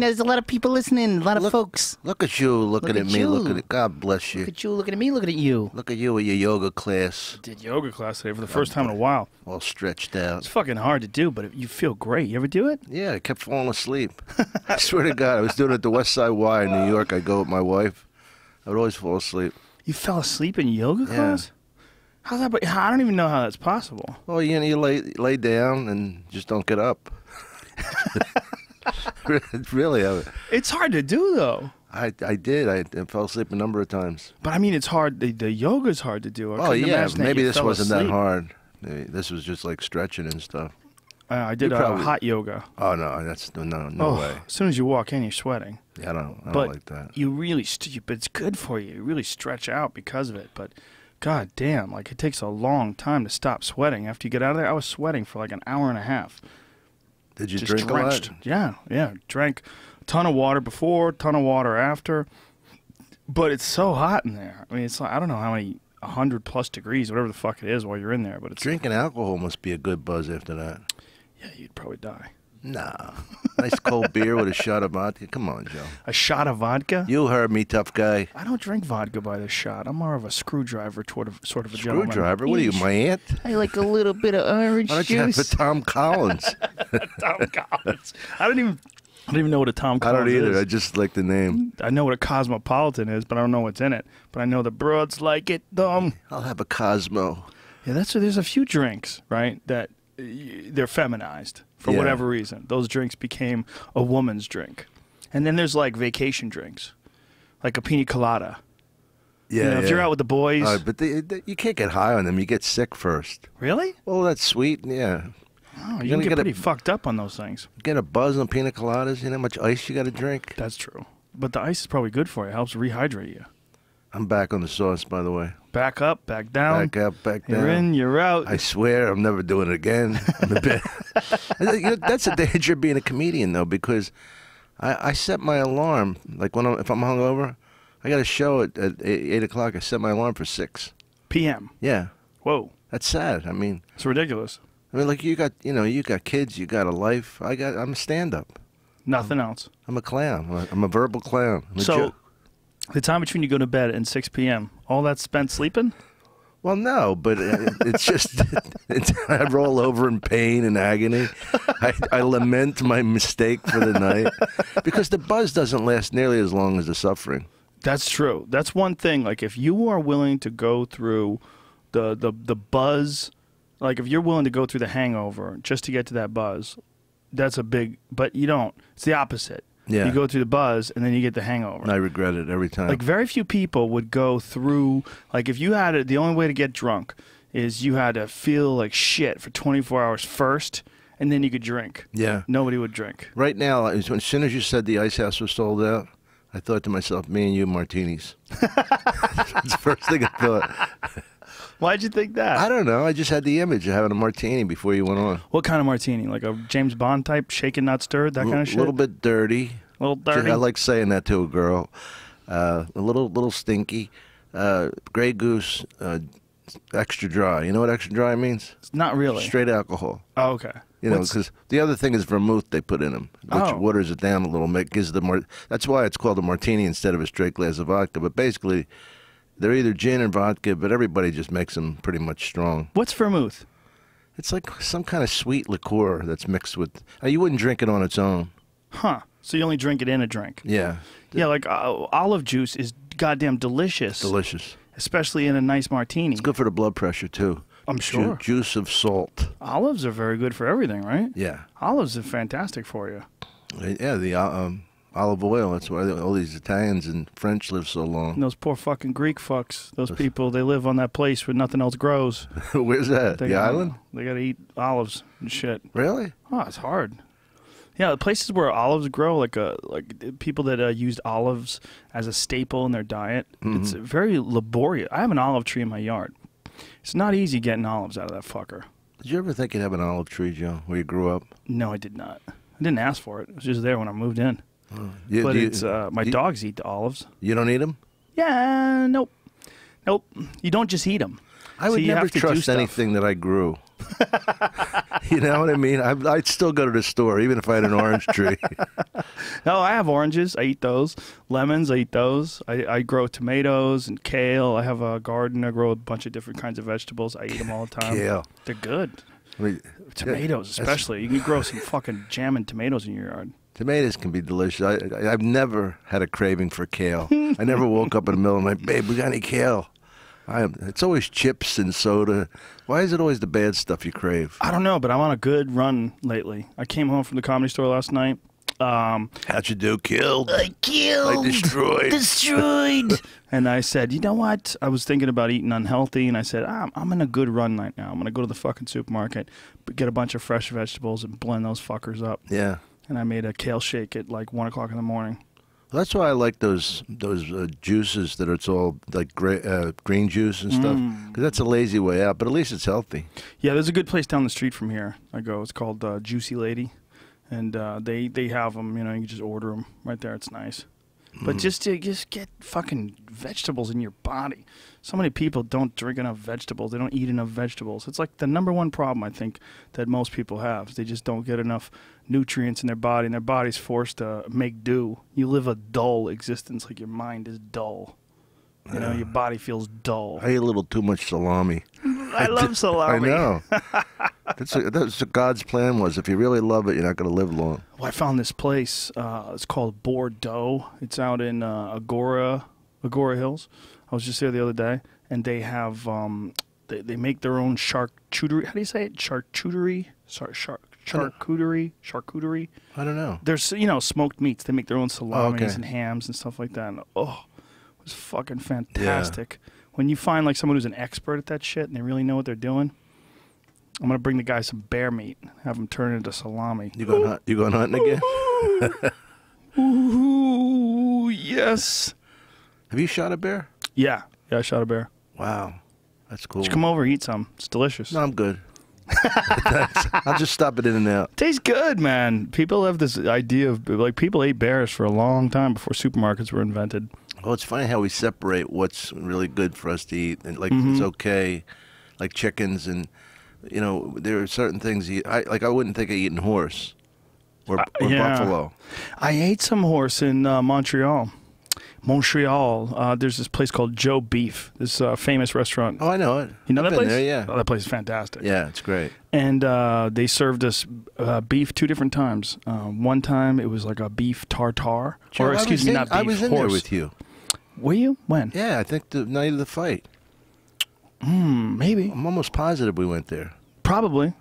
There's a lot of people listening, a lot of folks. Look at you looking at me, looking at God bless you. Look at you looking at me, looking at you. Look at you with your yoga class. I did yoga class today for the first time in a while. All stretched out. It's fucking hard to do, but you feel great. You ever do it? Yeah, I kept falling asleep. I swear to God, I was doing it at the West Side Y in New York. I'd go with my wife. I would always fall asleep. You fell asleep in yoga class? How's that? I don't even know how that's possible. Well, you lay down and just don't get up. Really, it's hard to do though. I did. I fell asleep a number of times. But I mean, it's hard. The yoga's hard to do. Oh yeah, maybe this wasn't that hard. Maybe this was just like stretching and stuff. I did hot yoga. Oh no, that's no way. As soon as you walk in, you're sweating. Yeah, I don't like that. You really, but it's good for you. You really stretch out because of it. But God damn, like it takes a long time to stop sweating after you get out of there. I was sweating for like an hour and a half. Did you drink a lot? Yeah. Drank a ton of water before, a ton of water after. But it's so hot in there. I mean, it's like, I don't know how many 100+ degrees, whatever the fuck it is, while you're in there. But it's drinking alcohol must be a good buzz after that. Yeah, you'd probably die. Nah. Nice cold beer with a shot of vodka. Come on, Joe. A shot of vodka? You heard me, tough guy. I don't drink vodka by the shot. I'm more of a screwdriver sort of a gentleman. Screwdriver? What are you, my aunt? I like a little bit of orange Why don't juice. you have for Tom Collins? Tom Collins. I don't even know what a Tom Collins is. I don't either. I just like the name. I know what a Cosmopolitan is, but I don't know what's in it. But I know the broads like it, dumb. I'll have a Cosmo. Yeah, there's a few drinks, right, that they're feminized for whatever reason. Those drinks became a woman's drink. And then there's like vacation drinks, like a pina colada. Yeah, you know, if you're out with the boys. But you can't get high on them. You get sick first. Really? Well, that's sweet, yeah. Oh, you can get pretty fucked up on those things. Get a buzz on pina coladas. You know how much ice you got to drink? That's true. But the ice is probably good for you. It helps rehydrate you. I'm back on the sauce, by the way. Back up, back down. Back up, back down. You're in, you're out. I swear I'm never doing it again. I'm a bit. You know, that's the danger of being a comedian, though, because I set my alarm. Like if I'm hungover, I got a show at 8 o'clock. I set my alarm for 6 p.m. Yeah. Whoa. That's sad. I mean, it's ridiculous. I mean, like you got kids, you got a life. I'm a stand-up. Nothing else. I'm a clown. I'm a verbal clown. So, the time between you go to bed and 6 p.m., all that's spent sleeping? Well, no, but it's just I roll over in pain and agony. I lament my mistake for the night because the buzz doesn't last nearly as long as the suffering. That's true. That's one thing. Like if you are willing to go through the buzz, like if you're willing to go through the hangover just to get to that buzz, that's a big. But you don't. It's the opposite. Yeah. You go through the buzz and then you get the hangover. And I regret it every time. Like very few people would go through, like if you had the only way to get drunk is you had to feel like shit for 24 hours first and then you could drink. Yeah. Nobody would drink. Right now, as soon as you said the Ice House was sold out, I thought to myself, me and you martinis. That's the first thing I thought. Why'd you think that? I don't know. I just had the image of having a martini before you went on. What kind of martini? Like a James Bond type, shaken not stirred, that kind of shit? A little bit dirty. A little dirty? I like saying that to a girl. A little stinky. Grey Goose, extra dry. You know what extra dry means? Not really. Straight alcohol. Oh, okay. You know, because the other thing is vermouth they put in them, which waters it down a little bit. Gives the that's why it's called a martini instead of a straight glass of vodka. But basically, they're either gin or vodka, but everybody just makes them pretty much strong. What's vermouth? It's like some kind of sweet liqueur that's mixed with. You wouldn't drink it on its own. Huh. So you only drink it in a drink. Yeah. Yeah, like olive juice is goddamn delicious. Delicious. Especially in a nice martini. It's good for the blood pressure, too. I'm sure. Juice of salt. Olives are very good for everything, right? Yeah. Olives are fantastic for you. Yeah, the olive oil. That's why all these Italians and French live so long. And those poor fucking Greek fucks. Those people, they live on that place where nothing else grows. Where's that? The island? They got to eat olives and shit. Really? Oh, it's hard. Yeah, the places where olives grow, like people that used olives as a staple in their diet, it's very laborious. I have an olive tree in my yard. It's not easy getting olives out of that fucker. Did you ever think you'd have an olive tree, Joe, where you grew up? No, I did not. I didn't ask for it. It was just there when I moved in. But my dogs eat the olives. You don't eat them? Yeah, nope. You don't just eat them. I would never trust anything that I grew. You know what I mean? I'd still go to the store even if I had an orange tree. No, I have oranges. I eat those. Lemons, I eat those. I grow tomatoes and kale. I have a garden. I grow a bunch of different kinds of vegetables. I eat them all the time. Kale. They're good. I mean, Tomatoes, especially. You can grow some fucking jamming tomatoes in your yard. tomatoes can be delicious. I've never had a craving for kale. I never woke up in the middle of the night, babe, we got any kale? It's always chips and soda. Why is it always the bad stuff you crave? I don't know, but I'm on a good run lately. I came home from the Comedy Store last night. How'd you do? Killed? I killed. I destroyed. Destroyed. And I said, you know what? I was thinking about eating unhealthy, and I said, I'm in a good run right now. I'm going to go to the fucking supermarket, get a bunch of fresh vegetables, and blend those fuckers up. Yeah. And I made a kale shake at like 1 o'clock in the morning. Well, that's why I like those juices that it's all like green juice and stuff. Because that's a lazy way out, but at least it's healthy. Yeah, there's a good place down the street from here. I go. It's called Juicy Lady, and they have them. You know, you can just order them right there. It's nice. But just get fucking vegetables in your body. So many people don't drink enough vegetables. They don't eat enough vegetables. It's like the #1 problem I think that most people have. Is they just don't get enough nutrients in their body, and their body's forced to make do. You live a dull existence, like your mind is dull. You know, your body feels dull. I eat a little too much salami. I love salami. I know. That's what God's plan was. If you really love it, you're not going to live long. Well, I found this place. It's called Bordeaux. It's out in Agora Hills. I was just there the other day, and they have they make their own charcuterie. How do you say it? Charcuterie. Charcuterie. I don't know. There's smoked meats. They make their own salamis and hams and stuff like that. And, it was fucking fantastic. Yeah. When you find like someone who's an expert at that shit and they really know what they're doing. I'm gonna bring the guy some bear meat, have him turn it into salami. You going hunting again? Ooh, yes. Have you shot a bear? Yeah, I shot a bear. Wow, that's cool. Just come over, eat some. It's delicious. No, I'm good. I'll just stop it in and out. Tastes good, man. People have this idea of like people ate bears for a long time before supermarkets were invented. Well, it's funny how we separate what's really good for us to eat and like it's okay, like chickens and. You know, there are certain things I wouldn't think of eating horse or buffalo. I ate some horse in Montreal. There's this place called Joe Beef. This famous restaurant. Oh, I know it. You know I've that been place? There, yeah. Oh, that place is fantastic. Yeah, it's great. And they served us beef 2 different times. One time it was like a beef tartare. Joe, or excuse me, not beef, I was in horse. there with you. Were you? When? Yeah, I think the night of the fight. Maybe. I'm almost positive we went there. Probably.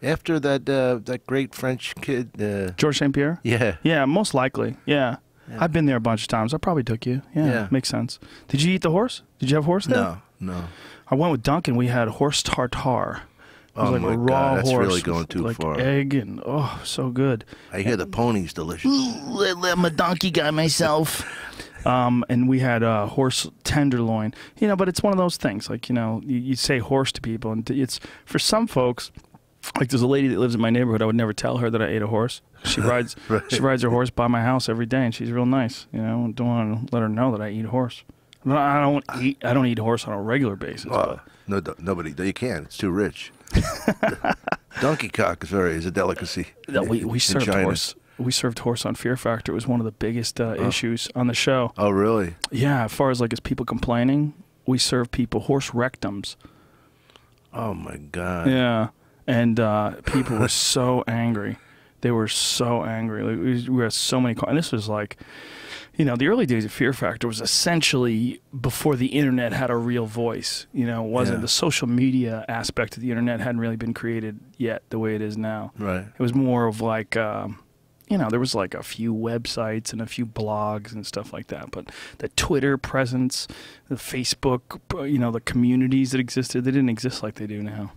After that great French kid. Georges St. Pierre? Yeah. Yeah, most likely. Yeah. I've been there a bunch of times. I probably took you. Yeah, makes sense. Did you eat the horse? Did you have horse there? No. I went with Duncan. We had horse tartare. It was Oh like my a raw God, that's horse really going with, too like far. Egg and so good. I hear the pony's delicious. I'm a donkey guy myself. And we had horse tenderloin. You know, but it's one of those things. Like, you know, you say horse to people, and it's for some folks. Like, there's a lady that lives in my neighborhood. I would never tell her that I ate a horse. She rides she rides her horse by my house every day, and she's real nice. You know, don't want to let her know that I eat horse. I don't eat horse on a regular basis. Nobody. You can't. It's too rich. Donkey cock is a delicacy. We served horse. We served horse on Fear Factor. It was one of the biggest issues on the show. Oh, really? Yeah, as far as people complaining, we served people horse rectums. Oh my God. Yeah, and people were so angry. They were so angry. Like, we had so many calls. And this was like, you know, the early days of Fear Factor was essentially before the internet had a real voice. You know, it wasn't the social media aspect of the internet hadn't really been created yet the way it is now. Right. It was more of like, you know, there was like a few websites and a few blogs and stuff like that. But the Twitter presence, the Facebook, you know, the communities that existed, they didn't exist like they do now.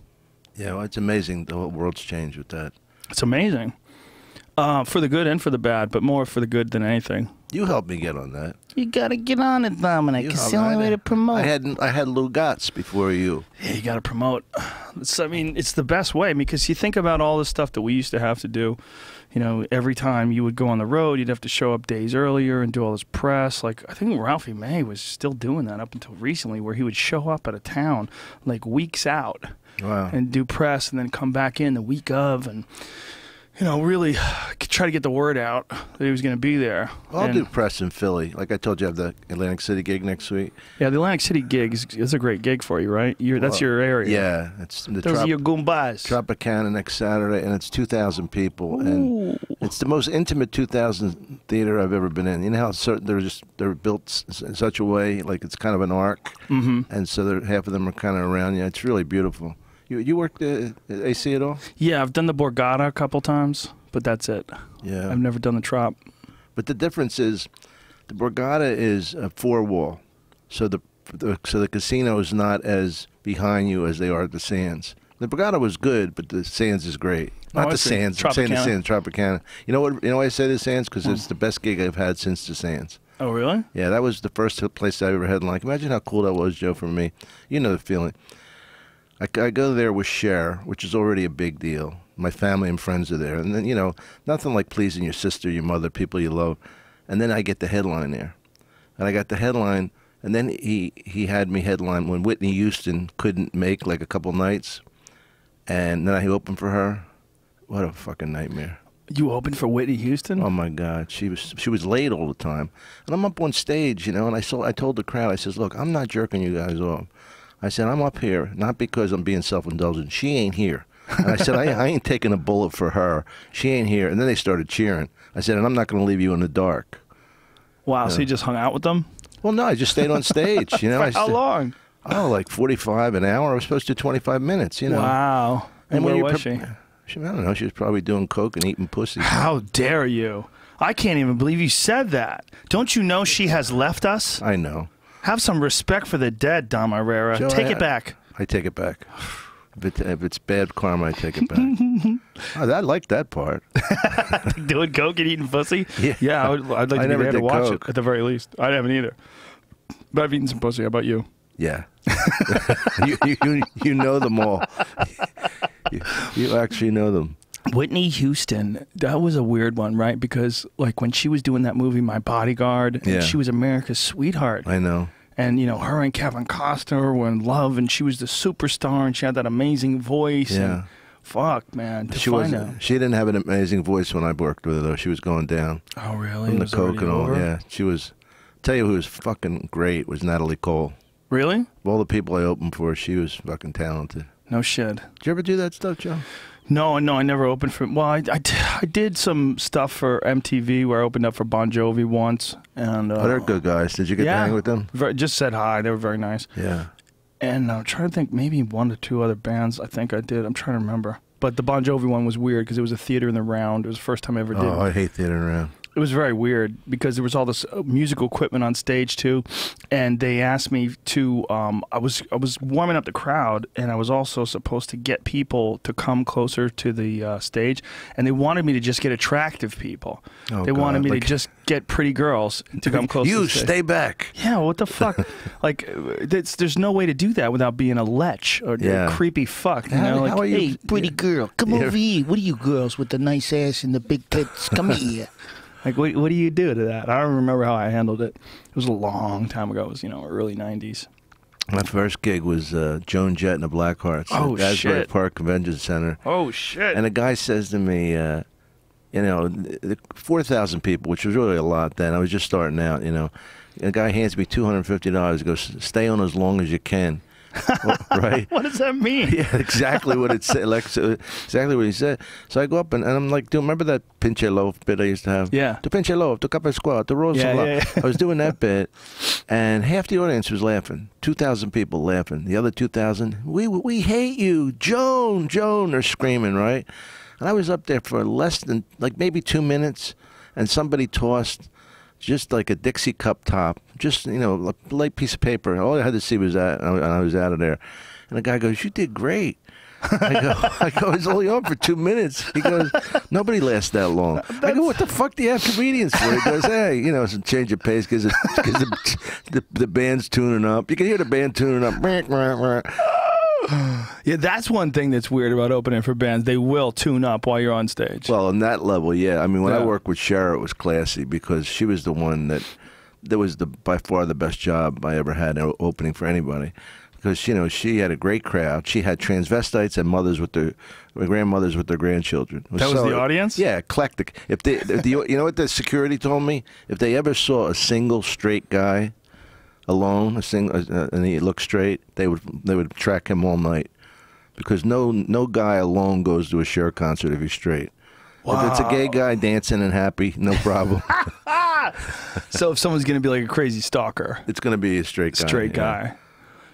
Yeah, well, it's amazing the whole world's changed with that. It's amazing. For the good and for the bad, but more for the good than anything. You helped me get on that. You gotta get on it, Dominic. It's the only way to promote. I had Lou Gotts before you. Yeah, you got to promote. I mean, it's the best way because you think about all the stuff that we used to have to do. you know, every time you would go on the road, you'd have to show up days earlier and do all this press. Like, I think Ralphie May was still doing that up until recently, where he would show up at a town like weeks out and do press and then come back in the week of and, you know, really try to get the word out that he was going to be there. Well, I'll do press in Philly. Like I told you, I have the Atlantic City gig next week. Yeah, the Atlantic City gig is a great gig for you, right? That's your area. Yeah. It's the Those are your Goombas. Tropicana next Saturday, and it's 2,000 people. And it's the most intimate 2,000 theater I've ever been in. You know how they're built in such a way, like it's kind of an arc, and so half of them are kind of around you. It's really beautiful. You worked at AC at all? Yeah, I've done the Borgata a couple times, but that's it. Yeah. I've never done the Trop. But the difference is the Borgata is a four-wall, so the casino is not as behind you as they are at the Sands. The Borgata was good, but the Sands is great. Not the Sands. I'm saying the Sands, Tropicana. You know why I say the Sands? Because it's the best gig I've had since the Sands. Oh, really? Yeah, that was the first place I ever headlined. Imagine how cool that was, Joe, for me. You know the feeling. I go there with Cher, which is already a big deal. My family and friends are there. And then, you know, nothing like pleasing your sister, your mother, people you love. And then I get the headline there. And I got the headline, and then he had me headline when Whitney Houston couldn't make like a couple nights. And then I opened for her. What a fucking nightmare. You opened for Whitney Houston? Oh my God, she was late all the time. And I'm up on stage, you know, and I told the crowd, I says, look, I'm not jerking you guys off. I said, I'm up here, not because I'm being self-indulgent. She ain't here. And I said, I ain't taking a bullet for her. She ain't here. And then they started cheering. I said, and I'm not going to leave you in the dark. Wow, so you just hung out with them? Well, no, I just stayed on stage. You know, For how long? Oh, like 45 an hour. I was supposed to do 25 minutes, you know. Wow. And where was she? I don't know. She was probably doing coke and eating pussy. How dare you? I can't even believe you said that. Don't you know she has left us? I know. Have some respect for the dead, Dom Irrera. Joe, Take it back. I take it back. If it's bad karma, I take it back. I like that part. Doing coke and eating pussy? Yeah. I'd like to be there to watch it, at the very least. I haven't either. But I've eaten some pussy. How about you? Yeah. you know them all. You actually know them. Whitney Houston, that was a weird one, right? Because like when she was doing that movie, My Bodyguard, and she was America's sweetheart. I know. And, you know, her and Kevin Costner were in love, and she was the superstar, and she had that amazing voice. Yeah. And fuck, man. She didn't have an amazing voice when I worked with her, though. She was going down. Oh, really? From the coke and all. Yeah. She was. Tell you who was fucking great was Natalie Cole. Really? Of all the people I opened for, she was fucking talented. No shit. Did you ever do that stuff, Joe? No, I never opened for. Well, I did some stuff for MTV where I opened up for Bon Jovi once, and they're good guys. Did you get to hang with them? Just said hi. They were very nice. Yeah. And I'm trying to think, maybe one or two other bands. I think I did. I'm trying to remember. But the Bon Jovi one was weird because it was a theater in the round. It was the first time I ever did. Oh, I hate theater in the round. It was very weird because there was all this musical equipment on stage too, and they asked me to. I was warming up the crowd, and I was also supposed to get people to come closer to the stage, and they wanted me to just get attractive people. Oh, they wanted me to just get pretty girls to come closer. You to the stage. stay back. Yeah, what the fuck? Like, there's no way to do that without being a lech or a creepy fuck. You know, like, how are you? Hey, pretty girl, come over here. What are you girls with the nice ass and the big tits? Come here. Like, what do you do to that? I don't remember how I handled it. It was a long time ago. It was, early 90s. My first gig was Joan Jett and the Blackhearts at Asbury Park Convention Center. Oh, shit. And a guy says to me, 4,000 people, which was really a lot then. I was just starting out, A guy hands me $250. He goes, stay on as long as you can. Right? What does that mean? Yeah, exactly what it said. Exactly what he said. So I go up and I'm like, do you remember that pinche loaf bit I used to have? Yeah. The pinche loaf, the capa squat, the rolls of love. I was doing that bit, and half the audience was laughing. 2,000 people laughing. The other 2,000, we hate you, Joan. They're screaming, right? And I was up there for less than maybe 2 minutes, and somebody tossed just like a Dixie cup top, just, a light piece of paper. All I had to see was that, and I was out of there. And the guy goes, you did great. I go, it's only on for 2 minutes. He goes, nobody lasts that long. I go, what the fuck do you have comedians for? He goes, hey, some change of pace because the band's tuning up. You can hear the band tuning up. Yeah, that's one thing that's weird about opening for bands. They will tune up while you're on stage. Well, on that level, yeah. I mean, when I Yeah. worked with Cher, it was classy because she was the one that was by far the best job I ever had opening for anybody. Because she had a great crowd. She had transvestites and grandmothers with their grandchildren. That was the audience? Yeah, eclectic. If you know what the security told me? If they ever saw a single straight guy alone, and he looked straight, they would track him all night, because no guy alone goes to a Cher concert if he's straight. Wow. If it's a gay guy dancing and happy, no problem. So if someone's going to be like a crazy stalker, it's going to be a straight guy. Straight guy.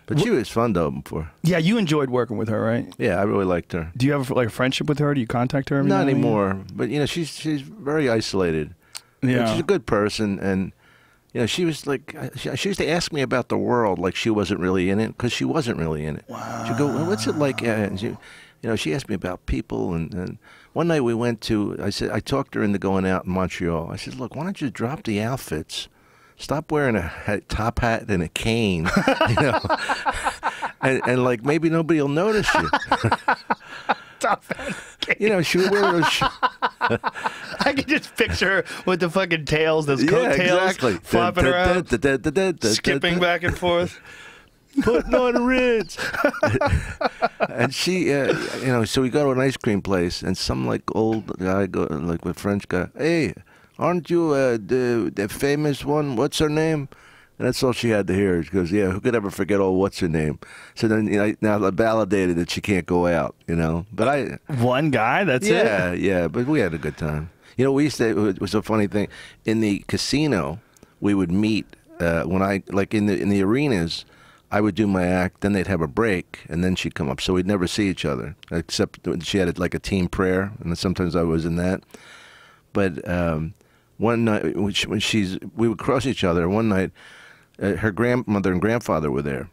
But she was fun to open for. Yeah, you enjoyed working with her, right? Yeah, I really liked her. Do you have like a friendship with her? Do you contact her? Not anymore. But she's very isolated. Yeah, and she's a good person, and she was like, she used to ask me about the world like she wasn't really in it, because she wasn't really in it. Wow. She'd go, well, "What's it like?" And she asked me about people, and one night we went to. I talked her into going out in Montreal. I said, "Look, why don't you drop the outfits? Stop wearing a top hat and a cane, and like maybe nobody will notice you." top hat. She would wear those. I can just picture her with the fucking tails, those coattails, flopping around, skipping back and forth, putting on the Ritz. And she, so we go to an ice cream place, and some like old guy, like a French guy, "Hey, aren't you the famous one? What's her name?" And that's all she had to hear. She goes, "Yeah, who could ever forget what's her name?" So then, now I validated that she can't go out, But one guy, that's it? Yeah, but we had a good time. We used to, it was a funny thing. In the casino, we would meet, when in the arenas, I would do my act, then they'd have a break, and then she'd come up. So we'd never see each other, except she had like a team prayer, and then sometimes I was in that. But one night, when we would cross each other, one night, her grandmother and grandfather were there,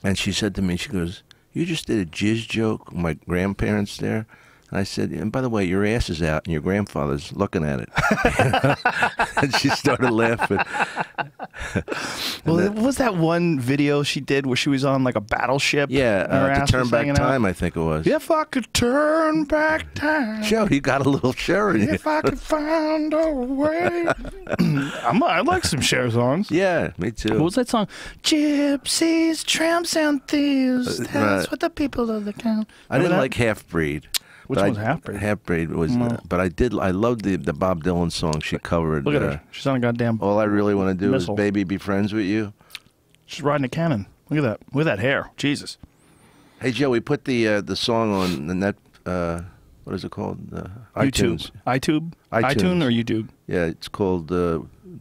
and she said to me, she goes, "You just did a jizz joke with my grandparents there?" And I said, "And by the way, your ass is out and your grandfather's looking at it." And she started laughing. Well, what was that one video she did where she was on like a battleship? Yeah, to turn back time, I think it was. If I could turn back time. Joe, you got a little Cher in you. If I could find a way. I like some Cher songs. Yeah, me too. What was that song? Gypsies, tramps, and thieves. That's what the people of the town. I didn't like Half Breed. Which one was Half Breed? Half Breed was, but I loved the Bob Dylan song she covered. Look at her. She's on a goddamn All I Really Want to Do missile. Is Baby Be Friends With You. She's riding a cannon. Look at that. With that hair. Jesus. Hey, Joe, we put the song on the net, what is it called? iTunes. iTunes or YouTube? Yeah, it's called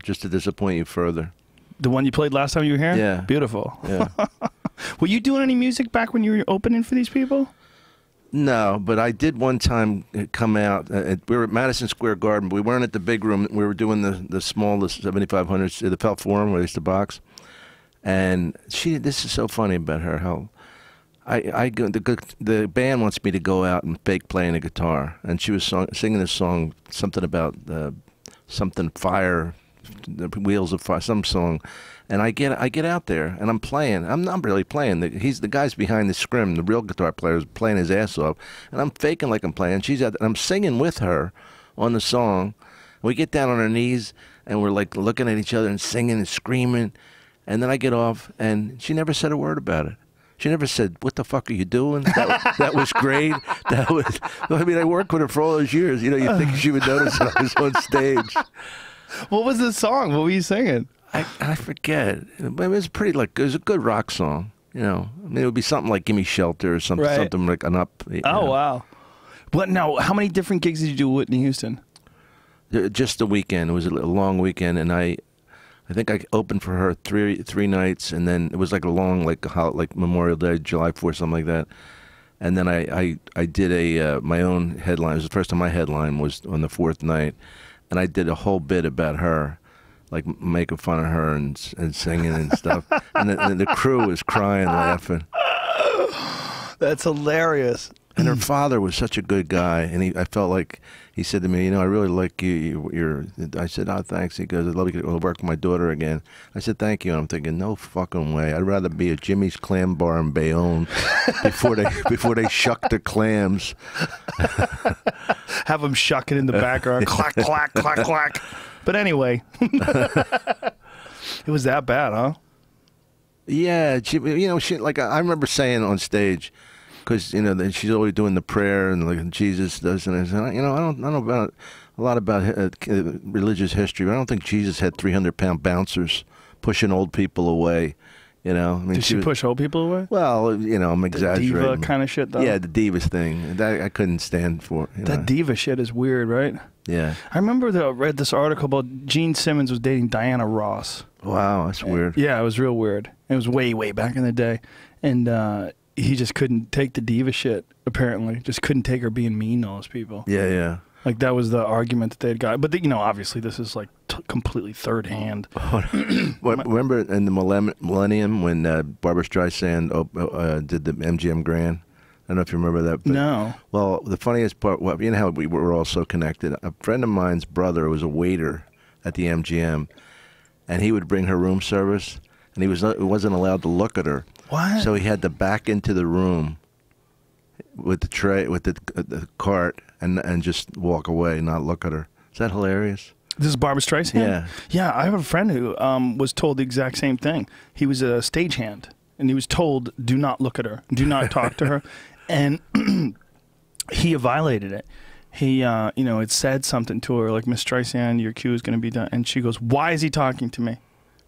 Just to Disappoint You Further. The one you played last time you were here? Yeah. Beautiful. Yeah. Were you doing any music back when you were opening for these people? No, but I did one time come out. We were at Madison Square Garden. We weren't at the big room. We were doing the small, the 7,500, the Felt Forum where they used to box. And this is so funny about her, how the band wants me to go out and fake playing a guitar. And she was singing this song, something about something fire, the wheels of fire, some song. And I get out there and I'm playing. I'm not really playing. The guy's behind the scrim. The real guitar player is playing his ass off, and I'm faking like I'm playing. She's out there, and I'm singing with her on the song. We get down on our knees and we're like looking at each other and singing and screaming. And then I get off, and she never said a word about it. She never said, "What the fuck are you doing? That was great. That was." I mean, I worked with her for all those years. You think she would notice that I was on stage. What was the song? What were you singing? I forget. It was pretty it was a good rock song. I mean, it would be something like "Gimme Shelter" or something, right. Something like an up. Oh wow! What now? How many different gigs did you do with Whitney Houston? Just the weekend. It was a long weekend, and I think I opened for her three nights, and then it was like a long like Memorial Day, July 4th, something like that. And then I did my own headline. It was the first time my headline was on the fourth night, and I did a whole bit about her. Like making fun of her and singing and stuff, and the crew was crying, laughing. That's hilarious. And her father was such a good guy, and I felt like he said to me, you know, I really like you. I said, oh, thanks. He goes, I'd love to work with my daughter again. I said, thank you. And I'm thinking, no fucking way. I'd rather be at Jimmy's Clam Bar in Bayonne before they shuck the clams. Have them shucking in the background, clack, clack, clack, clack. But anyway, it was that bad, huh? Yeah, you know, like I remember saying on stage, because you know she's always doing the prayer and like Jesus does, and you know I don't know about a lot about religious history, but I don't think Jesus had 300-pound bouncers pushing old people away. You know, I mean, did she push old people away? Well, you know, I'm exaggerating. The diva kind of shit, though. Yeah, the divas thing that I couldn't stand for. That diva shit is weird, right? Yeah. I remember I read this article about Gene Simmons was dating Diana Ross. Wow, that's weird. Yeah, it was real weird. It was way, way back in the day, and he just couldn't take the diva shit. Apparently, just couldn't take her being mean to all those people. Yeah, yeah. Like that was the argument that they had got. But you know, obviously, this is like completely third hand. Remember in the millennium when Barbra Streisand did the MGM Grand? I don't know if you remember that. But, no. Well, the funniest part, well, you know how we were all so connected. A friend of mine's brother was a waiter at the MGM, and he would bring her room service, and he wasn't allowed to look at her. What? So he had to back into the room with the tray, with the cart, and just walk away, not look at her. Is that hilarious? This is Barbra Streisand? Yeah. Yeah, I have a friend who was told the exact same thing. He was a stagehand, and he was told, do not look at her, do not talk to her. And he violated it. He, you know, it said something to her, like, Miss Streisand, your cue is going to be done. And she goes, why is he talking to me?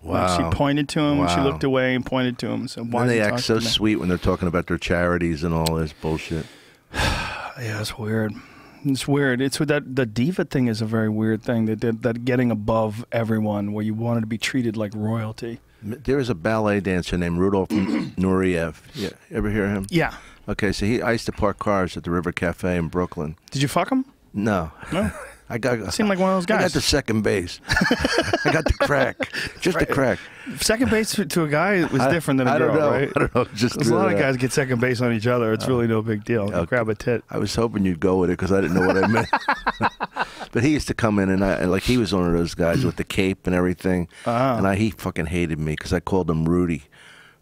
Wow. Like she pointed to him. Wow. She looked away and pointed to him and said, why and is he they talking act so to me? sweet when they're talking about their charities and all this bullshit. Yeah, it's weird. It's weird. It's that the diva thing is a very weird thing. That getting above everyone, where you wanted to be treated like royalty. There was a ballet dancer named Rudolph Nureyev. Yeah, ever hear of him? Yeah. Okay, so I used to park cars at the River Cafe in Brooklyn. Did you fuck him? No. No. I seemed like one of those guys. I got the second base. I got the crack, just the crack. Second base to a guy was different than a girl, don't know. right? I don't know. Just a lot of guys get second base on each other. It's really no big deal. Okay. Grab a tit. I was hoping you'd go with it because I didn't know what I meant. But he used to come in and like he was one of those guys with the cape and everything, and he fucking hated me because I called him Rudy.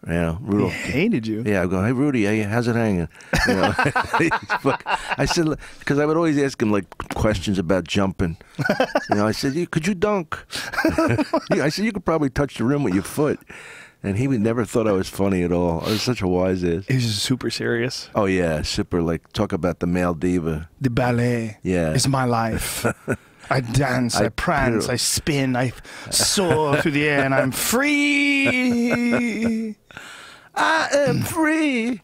You know, Rudolph. He hated you. Yeah, I go, hey Rudy, hey, how's it hanging? You know, I said, because I would always ask him like questions about jumping. You know, I said, could you dunk? I said, you could probably touch the rim with your foot. And he never thought I was funny at all. I was such a wise ass. He was just super serious. Oh yeah, super. Like talk about the male diva. The ballet. Yeah, is my life. I dance, I prance, I spin, I soar through the air, and I'm free. I am free.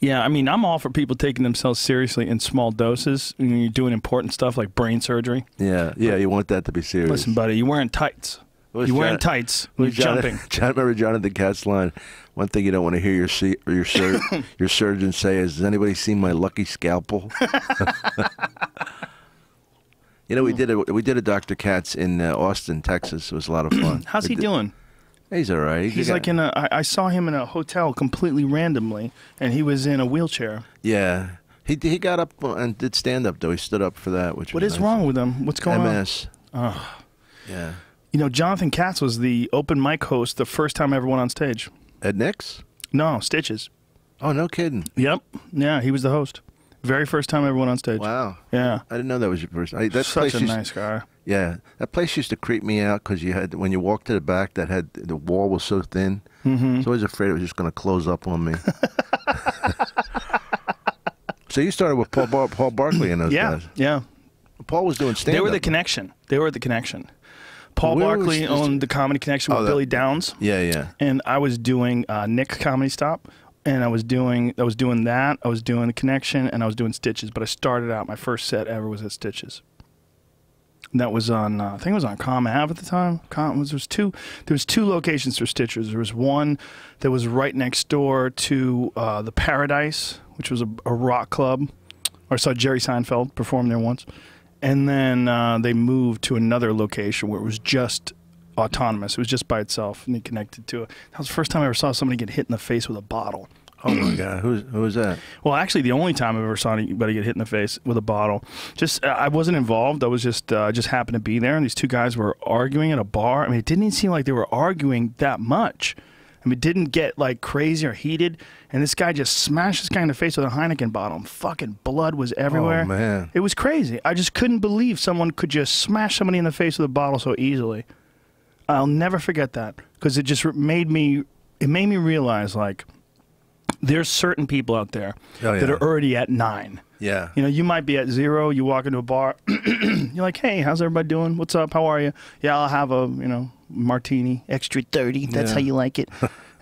Yeah, I mean, I'm all for people taking themselves seriously in small doses when you're doing important stuff like brain surgery. Yeah, yeah, you want that to be serious. Listen, buddy, you're wearing tights. You're wearing tights when you're jumping. Remember Jonathan Katz's line, one thing you don't want to hear your surgeon say is, has anybody seen my lucky scalpel? You know, we did a Dr. Katz in Austin, Texas. It was a lot of fun. How's he doing? He's all right. He's like I saw him in a hotel completely randomly, and he was in a wheelchair. Yeah. He got up and did stand-up, though. He stood up for that, which What was is nice. wrong with him? What's going MS. on? Oh. Yeah. You know, Jonathan Katz was the open mic host the first time I ever went on stage. At Nick's? No, Stitches. Oh, no kidding. Yep. Yeah, he was the host. Very first time I ever went on stage. Wow. Yeah. I didn't know that was your first. Such a nice guy. Yeah. That place used to creep me out because when you walked to the back, the wall was so thin. I was always afraid it was just going to close up on me. So you started with Paul Barkley and those guys. Yeah. Paul was doing stand-up. They were the connection. Paul Barkley owned the Comedy Connection with Billy Downs. Yeah, yeah. And I was doing Nick's Comedy Stop. And I was doing that, I was doing the Connection, and I was doing Stitches. But I started out, my first set ever was at Stitches. And that was on, I think it was on Com Ave at the time. There was two locations for Stitches. There was one that was right next door to the Paradise, which was a rock club. I saw Jerry Seinfeld perform there once. And then they moved to another location where it was just autonomous. It was just by itself, and he connected to it. That was the first time I ever saw somebody get hit in the face with a bottle. Oh my God, who was that? Well, actually, the only time I ever saw anybody get hit in the face with a bottle. Just I wasn't involved. I was just happened to be there, and these two guys were arguing at a bar. I mean, it didn't even seem like they were arguing that much. I mean, it didn't get like crazy or heated. And this guy just smashed this guy in the face with a Heineken bottle. And fucking blood was everywhere. Oh man, it was crazy. I just couldn't believe someone could just smash somebody in the face with a bottle so easily. I'll never forget that because it just made me realize like there's certain people out there that are already at 9. Yeah. You know, you might be at 0. You walk into a bar. You're like, hey, how's everybody doing? What's up? How are you? Yeah, I'll have a, martini. Extra 30. That's how you like it.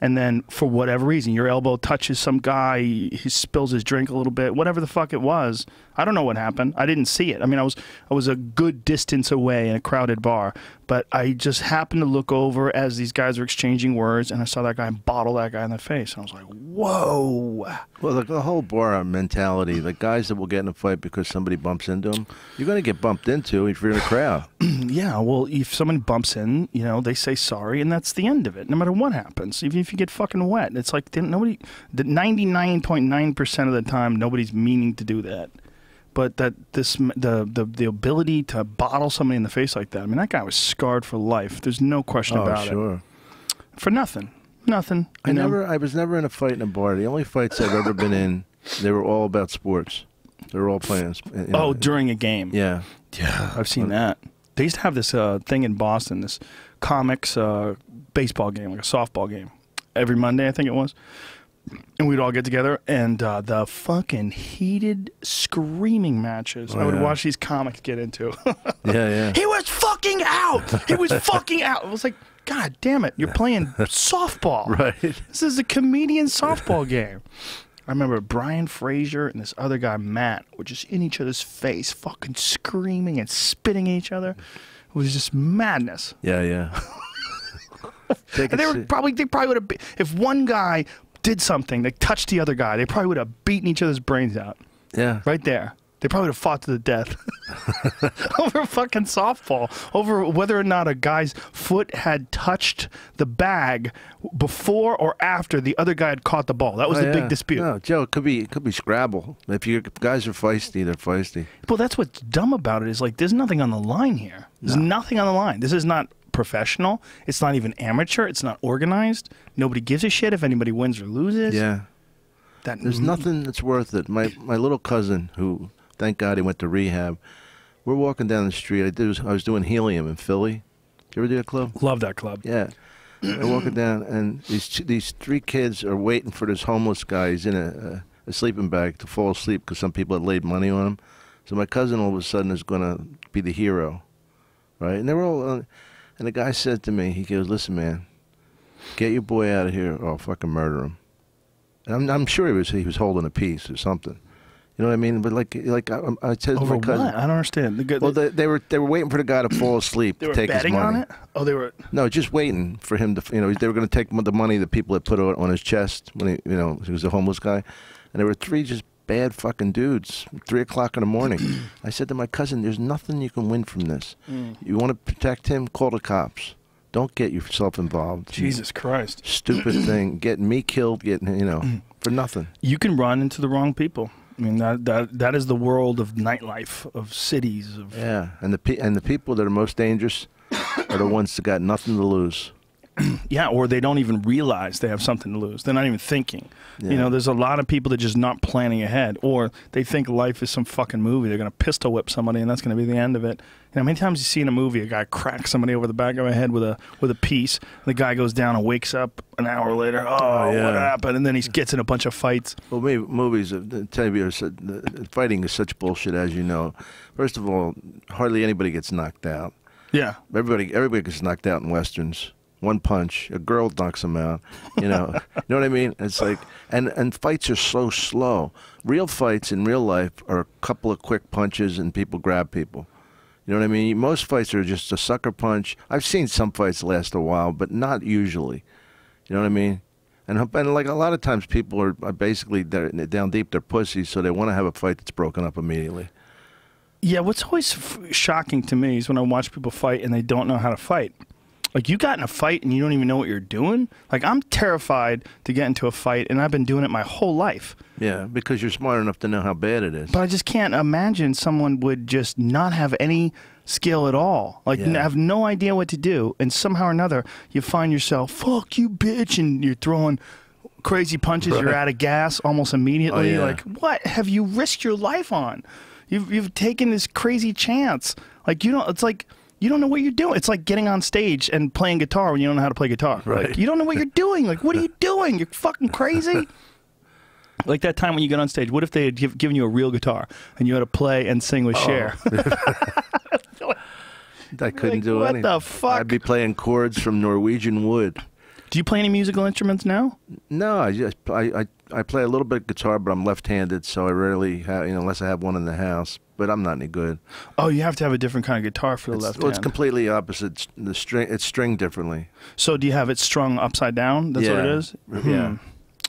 And then for whatever reason, your elbow touches some guy, he spills his drink a little bit, whatever the fuck it was. I don't know what happened. I didn't see it. I mean, I was a good distance away in a crowded bar, but I just happened to look over as these guys were exchanging words, and I saw that guy bottle that guy in the face. And I was like, whoa. Well, the whole bar mentality, the guys that will get in a fight because somebody bumps into them, you're going to get bumped into if you're in a crowd. Yeah, well, if someone bumps in, they say sorry, and that's the end of it, no matter what happens. Even if you get fucking wet, it's like the 99.9% of the time, nobody's meaning to do that. But the ability to bottle somebody in the face like that, I mean, that guy was scarred for life. There's no question about it. For nothing. Nothing. I was never in a fight in a bar. The only fights I've ever been in, they were all about sports. They were all playing. During a game. Yeah. Yeah, I've seen that. They used to have this thing in Boston, this comics baseball game, like a softball game, every Monday, I think it was. And we'd all get together, and the fucking heated screaming matches I would watch these comics get into. Yeah. He was fucking out! He was fucking out! It was like, God damn it, you're playing softball. Right. This is a comedian softball game. I remember Brian Fraser and this other guy, Matt, were just in each other's face, fucking screaming and spitting at each other. It was just madness. Yeah. And they probably would have, if one guy did something, they touched the other guy, they probably would have beaten each other's brains out. Yeah. Right there. They probably would have fought to the death over fucking softball, over whether or not a guy's foot had touched the bag before or after the other guy had caught the ball. That was the big dispute. No, Joe, it could be Scrabble. If guys are feisty, they're feisty. Well, that's what's dumb about it is like there's nothing on the line here. There's nothing on the line. This is not professional. It's not even amateur. It's not organized. Nobody gives a shit if anybody wins or loses. Yeah. There's nothing that's worth it. My little cousin, who, thank God he went to rehab, we're walking down the street. I was doing Helium in Philly. Did you ever do that club? Love that club. Yeah. We're walking down, and these 3 kids are waiting for this homeless guy. He's in a sleeping bag to fall asleep because some people had laid money on him. So my cousin all of a sudden is going to be the hero, right? And they're all... and the guy said to me, he goes, "Listen, man, get your boy out of here or I'll fucking murder him." And I'm sure he was holding a piece or something. You know what I mean? But like I said to my cousin, what? I don't understand. They were waiting for the guy to fall asleep to take his money. They were betting on it? Oh, they were... No, just waiting for him to, they were going to take the money that people had put on his chest when he was a homeless guy. And there were 3 just bad fucking dudes, 3 o'clock in the morning. I said to my cousin, "There's nothing you can win from this. You want to protect him? Call the cops. Don't get yourself involved." Jesus Christ. Stupid thing. Getting me killed, for nothing. You can run into the wrong people. I mean, that is the world of nightlife, of cities. Yeah, and the people that are most dangerous are the ones that got nothing to lose. Yeah, or they don't even realize they have something to lose. They're not even thinking. Yeah. There's a lot of people that just not planning ahead, or they think life is some fucking movie. They're going to pistol whip somebody, and that's going to be the end of it. Many times you see in a movie a guy crack somebody over the back of the head with a piece. And the guy goes down and wakes up an hour later. Oh, yeah. What happened? And then he gets in a bunch of fights. Well, movies, fighting is such bullshit, as you know. First of all, hardly anybody gets knocked out. Yeah. Everybody gets knocked out in Westerns. One punch, a girl knocks him out. You know what I mean? It's like, and fights are so slow. Real fights in real life are a couple of quick punches and people grab people. You know what I mean? Most fights are just a sucker punch. I've seen some fights last a while, but not usually. You know what I mean? And like a lot of times people are basically down deep, they're pussies, so they want to have a fight that's broken up immediately. Yeah, what's always shocking to me is when I watch people fight and they don't know how to fight. Like, you got in a fight and you don't even know what you're doing? Like, I'm terrified to get into a fight, and I've been doing it my whole life. Yeah, because you're smart enough to know how bad it is. But I just can't imagine someone would just not have any skill at all. Like, have no idea what to do, and somehow or another, you find yourself, fuck you, bitch, and you're throwing crazy punches, you're out of gas almost immediately. Oh, yeah. Like, what have you risked your life on? You've taken this crazy chance. Like, it's like... You don't know what you're doing. It's like getting on stage and playing guitar when you don't know how to play guitar. Right. Like, you don't know what you're doing. Like, what are you doing? You're fucking crazy. Like that time when you get on stage. What if they had given you a real guitar and you had to play and sing with Cher? I couldn't like, do what anything. the fuck? I'd be playing chords from Norwegian wood. Do you play any musical instruments now? No, I play a little bit of guitar, but I'm left-handed, so I rarely have, unless I have one in the house. But I'm not any good. Oh, you have to have a different kind of guitar for the left hand. Well, it's completely opposite. It's stringed differently. So do you have it strung upside down? That's what it is? Yeah.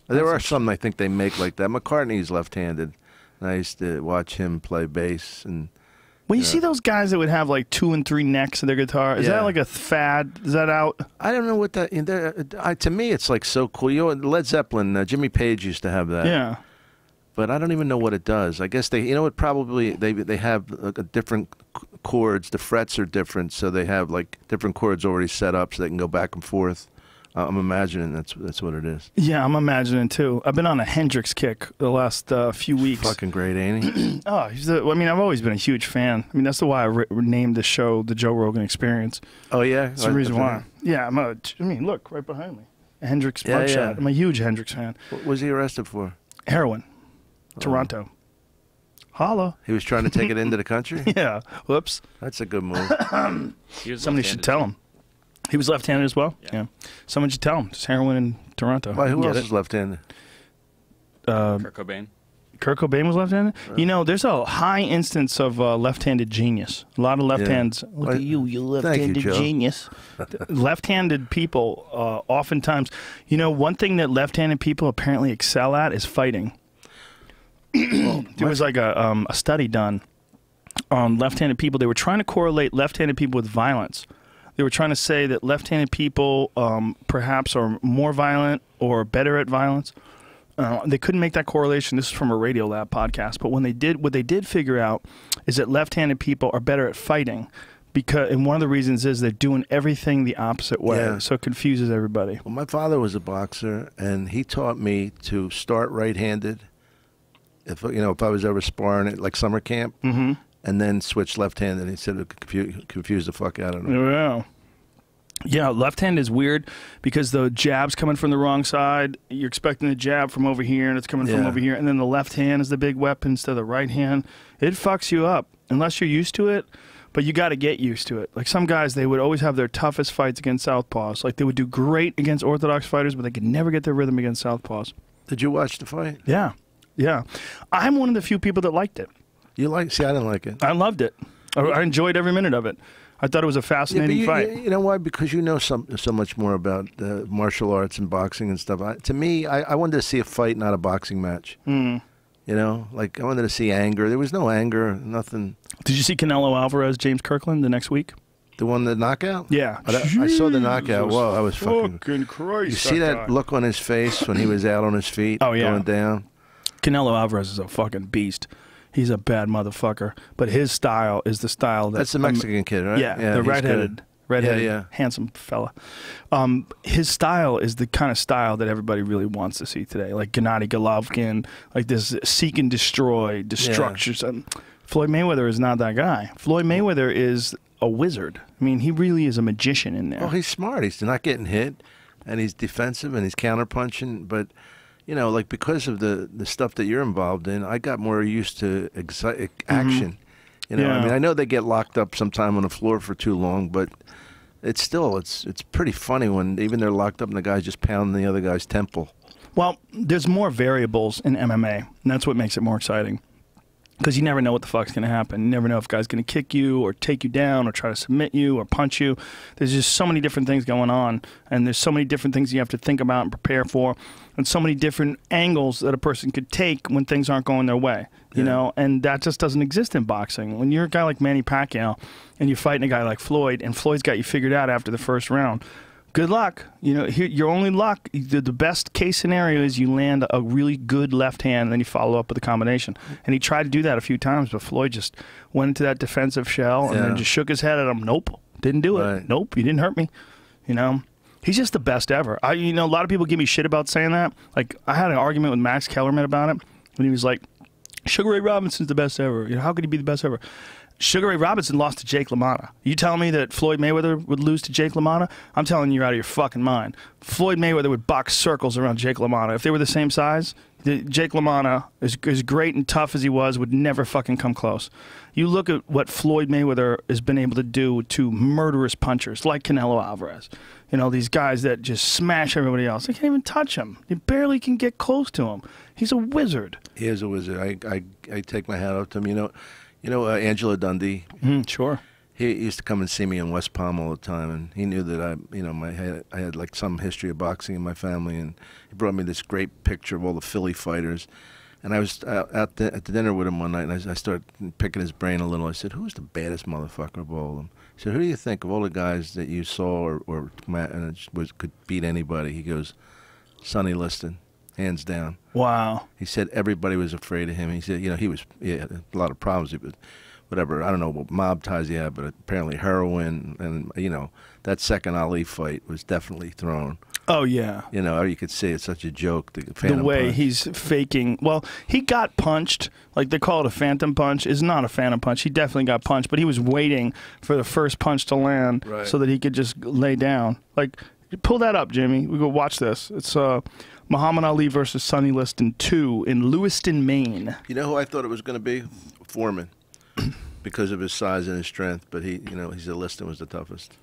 There are some I think they make like that. McCartney's left-handed. And I used to watch him play bass. And when you see those guys that would have like 2 and 3 necks of their guitar, is that like a fad? Is that out? I don't know what that. To me, it's like so cool. You know, Led Zeppelin, Jimmy Page used to have that. Yeah. But I don't even know what it does. I guess they, it probably they have different chords. The frets are different, so they have like different chords already set up, so they can go back and forth. I'm imagining that's what it is. Yeah, I'm imagining too. I've been on a Hendrix kick the last few weeks. Fucking great, ain't he? Oh, I mean, I've always been a huge fan. I mean, that's why I named the show the Joe Rogan Experience. Oh yeah, that's the reason why. Yeah, I mean, look right behind me, a Hendrix mugshot. Yeah. I'm a huge Hendrix fan. What was he arrested for? Heroin. Toronto. Holla. He was trying to take it into the country? Yeah. Whoops. That's a good move. Somebody should tell him. He was left-handed as well? Yeah. Someone should tell him. Just heroin in Toronto. Why, who else is left-handed? Kurt Cobain. Kurt Cobain was left-handed? You know, there's a high instance of left-handed genius. A lot of left-hands. Look at you left-handed genius. Left-handed people, oftentimes, one thing that left-handed people apparently excel at is fighting. There was like a study done on left-handed people. They were trying to correlate left-handed people with violence. They were trying to say that left-handed people perhaps are more violent or better at violence. They couldn't make that correlation. This is from a Radiolab podcast. But when they did, what they did figure out is that left-handed people are better at fighting. And one of the reasons is they're doing everything the opposite way. Yeah. So it confuses everybody. Well, my father was a boxer, and he taught me to start right-handed. If I was ever sparring at like summer camp, and then switch left-handed, he said it would confuse the fuck out of him. Yeah, left hand is weird because the jab's coming from the wrong side. You're expecting the jab from over here, and it's coming from over here, and then the left hand is the big weapon instead of the right hand. It fucks you up unless you're used to it. But you got to get used to it. Like some guys, they would always have their toughest fights against southpaws. Like they would do great against orthodox fighters, but they could never get their rhythm against southpaws. Did you watch the fight? Yeah. Yeah. I'm one of the few people that liked it. See, I didn't like it. I loved it. I enjoyed every minute of it. I thought it was a fascinating fight. You know why? Because you know so much more about martial arts and boxing and stuff. To me, I wanted to see a fight, not a boxing match. Like I wanted to see anger. There was no anger, nothing. Did you see Canelo Alvarez, James Kirkland the next week? The one, the knockout? Yeah. I saw the knockout. Whoa, I was fucking Christ. You see that look on his face when he was out on his feet going down? Canelo Alvarez is a fucking beast. He's a bad motherfucker. But his style is the style that's the Mexican kid, right? Yeah, the redheaded, handsome fella. His style is the kind of style that everybody really wants to see today. Like Gennady Golovkin, like this seek and destroy, destruction. Floyd Mayweather is not that guy. Floyd Mayweather is a wizard. I mean, he really is a magician in there. Oh, he's smart. He's not getting hit, and he's defensive, and he's counterpunching. But, like because of the stuff that you're involved in, I got more used to action. I mean, I know they get locked up sometime on the floor for too long, but it's pretty funny when even they're locked up and the guy's just pounding the other guy's temple. Well, there's more variables in MMA, and that's what makes it more exciting. because you never know what the fuck's going to happen. You never know if a guy's going to kick you or take you down or try to submit you or punch you. There's just so many different things going on, and there's so many different things you have to think about and prepare for, and so many different angles that a person could take when things aren't going their way, you know, and that just doesn't exist in boxing. When you're a guy like Manny Pacquiao and you're fighting a guy like Floyd, and Floyd's got you figured out after the first round, good luck. You know, your only luck, the best case scenario is you land a really good left hand and then you follow up with a combination. And he tried to do that a few times, but Floyd just went into that defensive shell and then just shook his head at him. Nope, didn't do it. Right. Nope, you didn't hurt me. You know, he's just the best ever. You know, a lot of people give me shit about saying that. Like, I had an argument with Max Kellerman about it when he was like, Sugar Ray Robinson's the best ever. You know, how could he be the best ever? Sugar Ray Robinson lost to Jake LaMotta. You telling me that Floyd Mayweather would lose to Jake LaMotta? I'm telling you, you're out of your fucking mind. Floyd Mayweather would box circles around Jake LaMotta. If they were the same size, Jake LaMotta, as great and tough as he was, would never fucking come close. You look at what Floyd Mayweather has been able to do to murderous punchers like Canelo Alvarez. You know, these guys that just smash everybody else. They can't even touch him. You barely can get close to him. He's a wizard. He is a wizard. I take my hat off to him. You know, Angela Dundee. Sure. He used to come and see me in West Palm all the time, and he knew that I had like some history of boxing in my family, and he brought me this great picture of all the Philly fighters. And I was at the dinner with him one night, and I started picking his brain a little. I said, "Who's the baddest motherfucker of all of them?" He said, "Who do you think of all the guys that you saw or could beat anybody?" He goes, "Sonny Liston, hands down." Wow. He said everybody was afraid of him. He said, you know, he had a lot of problems. But whatever, I don't know what mob ties he had, but apparently heroin, and you know, that second Ali fight was definitely thrown. Oh yeah. You know, you could say it's such a joke. The way punch. he's faking. Well, he got punched. Like they call it a phantom punch. It's not a phantom punch. He definitely got punched, but he was waiting for the first punch to land so that he could just lay down. Like, pull that up, Jimmy. We go watch this. It's Muhammad Ali versus Sonny Liston 2 in Lewiston, Maine. You know who I thought it was going to be? Foreman, because of his size and his strength. But he said Liston was the toughest.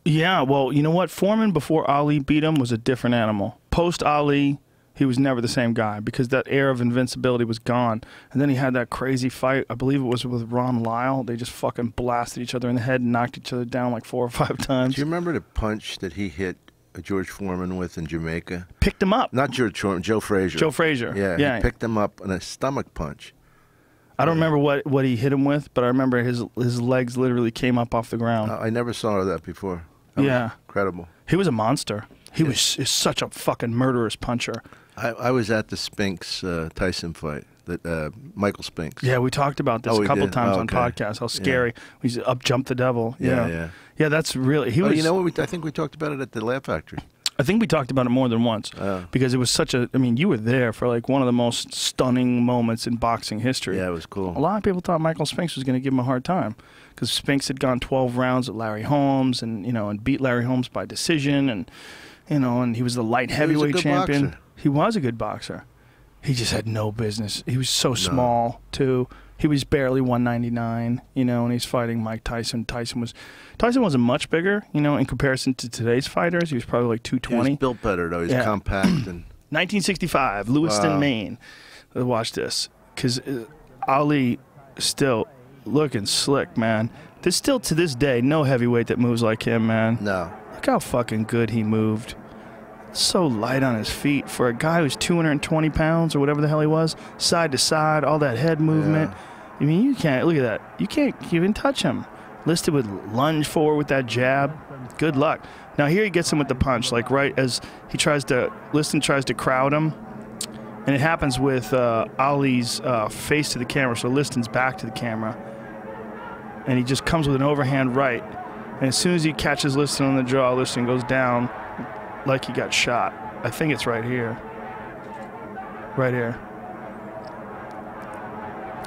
Yeah, well, you know what? Foreman, before Ali beat him, was a different animal. Post Ali, he was never the same guy because that air of invincibility was gone. And then he had that crazy fight. I believe it was with Ron Lyle. They just fucking blasted each other in the head and knocked each other down like 4 or 5 times. Do you remember the punch that he hit George Foreman with in Jamaica? Picked him up. Not George Foreman, Joe Frazier. Joe Frazier. Yeah, he picked him up on a stomach punch. I don't remember what he hit him with, but I remember his legs literally came up off the ground. I never saw that before. That was incredible. He was a monster. He was such a fucking murderous puncher. I was at the Spinks Tyson fight, that Michael Spinks. Yeah, we talked about this a couple times on podcasts. How scary! He's up jumped the devil. Yeah. That's really You know what? I think we talked about it at the Laugh Factory. I think we talked about it more than once because it was such a. I mean, you were there for like one of the most stunning moments in boxing history. Yeah, it was cool. A lot of people thought Michael Spinks was going to give him a hard time because Spinks had gone 12 rounds at Larry Holmes and beat Larry Holmes by decision and he was the light heavyweight champion. Boxer. He was a good boxer. He just had no business. He was so small too. He was barely 199, and he's fighting Mike Tyson. Tyson wasn't much bigger, in comparison to today's fighters. He was probably like 220. He was built better though. He's compact and. 1965, Lewiston, Maine. Watch this, because Ali still looking slick, man. There's still to this day no heavyweight that moves like him, man. No. Look how fucking good he moved. So light on his feet for a guy who's 220 pounds or whatever the hell he was, side to side, all that head movement. Yeah. I mean, you can't, look at that. You can't even touch him. Listed with lunge forward with that jab. Good luck. Now here he gets him with the punch, like right as Liston tries to crowd him. And it happens with Ali's face to the camera, so Liston's back to the camera. And he just comes with an overhand right. And as soon as he catches Liston on the jaw, Liston goes down like he got shot. I think it's right here. Right here.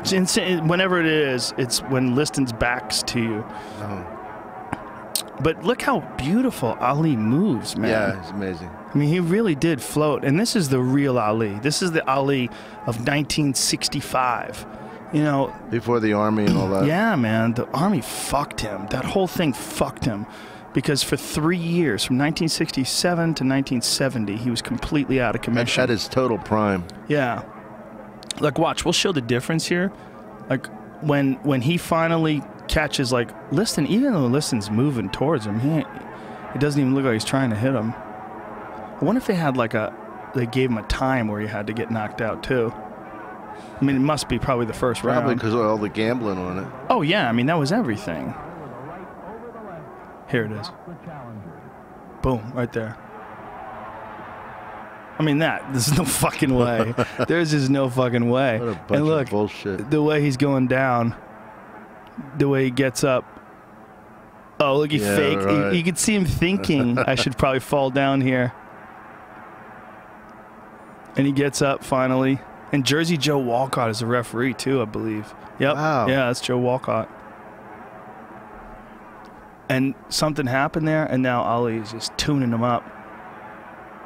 It's insane. Whenever it is, it's when Liston's back's to you. Oh. But look how beautiful Ali moves, man. Yeah, it's amazing. I mean, he really did float. And this is the real Ali. This is the Ali of 1965. Before the Army and all that. Yeah, man. The Army fucked him. That whole thing fucked him. Because for 3 years, from 1967 to 1970, he was completely out of commission. At his total prime. Yeah. Like, watch. We'll show the difference here. Like when he finally catches like Liston, even though Liston's moving towards him, it doesn't even look like he's trying to hit him. I wonder if they had like they gave him a time where he had to get knocked out too. I mean, it must be probably the first round. Probably because of all the gambling on it. Oh yeah, I mean that was everything. Here it is. Boom, right there. I mean there's no fucking way. There's just no fucking way. What a bunch and look, of bullshit. the way he's going down, the way he gets up. Oh, look, he faked. Right. You could see him thinking, I should probably fall down here. And he gets up finally. And Jersey Joe Walcott is the referee too, I believe. Yep. Wow. Yeah, that's Joe Walcott. And something happened there, and now Ali is just tuning him up.